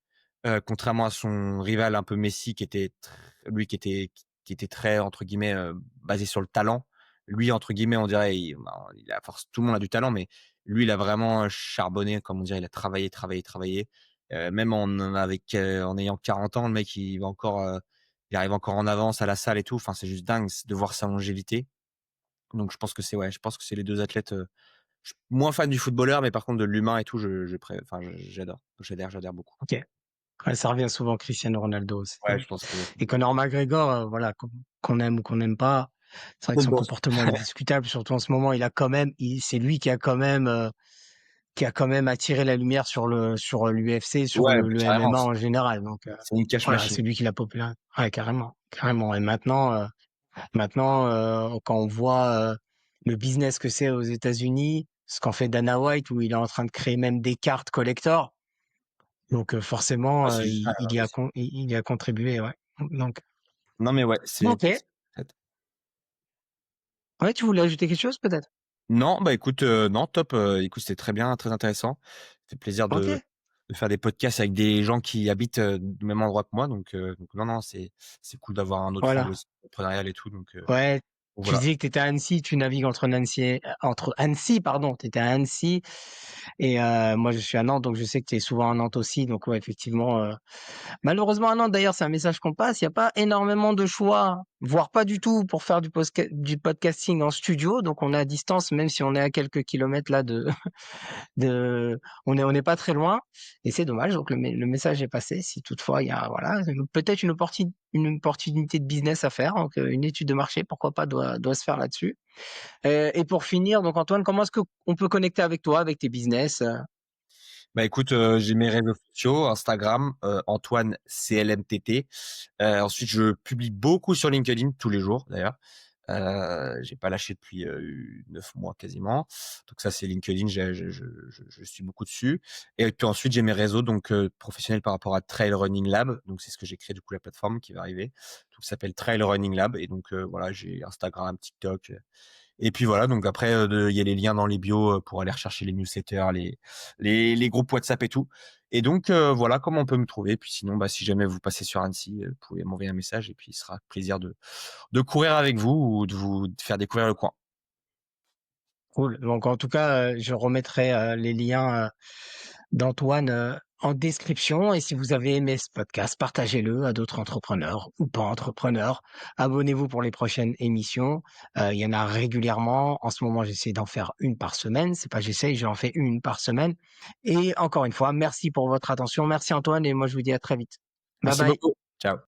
contrairement à son rival un peu Messi qui était très entre guillemets, basé sur le talent. Lui, entre guillemets, on dirait il a force tout le monde a du talent, mais lui, il a vraiment, charbonné, comme on dirait, il a travaillé, travaillé, travaillé. Même en ayant 40 ans, le mec, il arrive encore en avance à la salle et tout. Enfin, c'est juste dingue de voir sa longévité. Donc je pense que c'est les 2 athlètes, je suis moins fan du footballeur, mais par contre de l'humain et tout, j'adore. J'adhère beaucoup. OK. Ouais, ça revient souvent Cristiano Ronaldo, Ouais, je pense que et Conor McGregor, voilà, qu'on aime ou qu'on n'aime pas, c'est vrai que bon son boss. comportement il est discutable, surtout en ce moment, c'est lui qui a quand même attiré la lumière sur l'UFC, sur Ouais, le carrément, MMA en général. Donc c'est une cash voilà, machine. c'est lui qui l'a popularisé. Ouais, carrément, carrément. Et maintenant, quand on voit le business que c'est aux États-Unis, ce qu'en fait Dana White, où il est en train de créer même des cartes collector, donc Ah, forcément, c'est juste il y a il y a contribué, ouais. Donc non, mais ouais, OK. Ouais, tu voulais ajouter quelque chose peut-être? non, bah, écoute, non, top, écoute, c'était très bien, très intéressant. Ça fait plaisir de OK. faire des podcasts avec des gens qui habitent, du même endroit que moi, donc non, non, c'est cool d'avoir un autre angle Voilà. aussi entrepreneurial et tout, Ouais, donc tu voilà. disais que tu étais à Annecy, tu navigues entre Annecy, pardon, tu étais à Annecy et moi je suis à Nantes, donc je sais que tu es souvent à Nantes aussi, donc ouais, effectivement, malheureusement à Nantes d'ailleurs, c'est un message qu'on passe, il y a pas énormément de choix, voire pas du tout pour faire du podcasting en studio, donc on est à distance, même si on est à quelques kilomètres là de on n'est pas très loin et c'est dommage. Donc le message est passé. Si toutefois il y a voilà peut-être une opportunité de business à faire, donc une étude de marché, pourquoi pas doit se faire là-dessus. Et pour finir, donc Antoine, comment est-ce que on peut connecter avec toi, avec tes business? Bah, écoute, j'ai mes réseaux sociaux, Instagram, Antoine CLMTT. Ensuite, je publie beaucoup sur LinkedIn, tous les jours d'ailleurs. J'ai pas lâché depuis, 9 mois quasiment. Donc ça, c'est LinkedIn, je suis beaucoup dessus et puis ensuite, j'ai mes réseaux donc professionnels par rapport à Trail Running Lab. Donc c'est ce que j'ai créé du coup la plateforme qui va arriver. Donc ça s'appelle Trail Running Lab et donc voilà, j'ai Instagram, TikTok, et puis voilà, donc après, il y a les liens dans les bios, pour aller rechercher les newsletters, les groupes WhatsApp et tout. Et donc, voilà comment on peut me trouver. Puis sinon, bah, si jamais vous passez sur Annecy, vous pouvez m'envoyer un message et puis il sera plaisir de courir avec vous ou de vous faire découvrir le coin. Cool. Donc en tout cas, je remettrai les liens d'Antoine en description. Et si vous avez aimé ce podcast, partagez-le à d'autres entrepreneurs ou pas entrepreneurs. Abonnez-vous pour les prochaines émissions. Il y en a régulièrement. En ce moment, j'essaie d'en faire une par semaine. C'est pas j'essaie, j'en fais une par semaine. Et encore une fois, merci pour votre attention. Merci Antoine et moi je vous dis à très vite. Bye Merci bye. beaucoup. Ciao.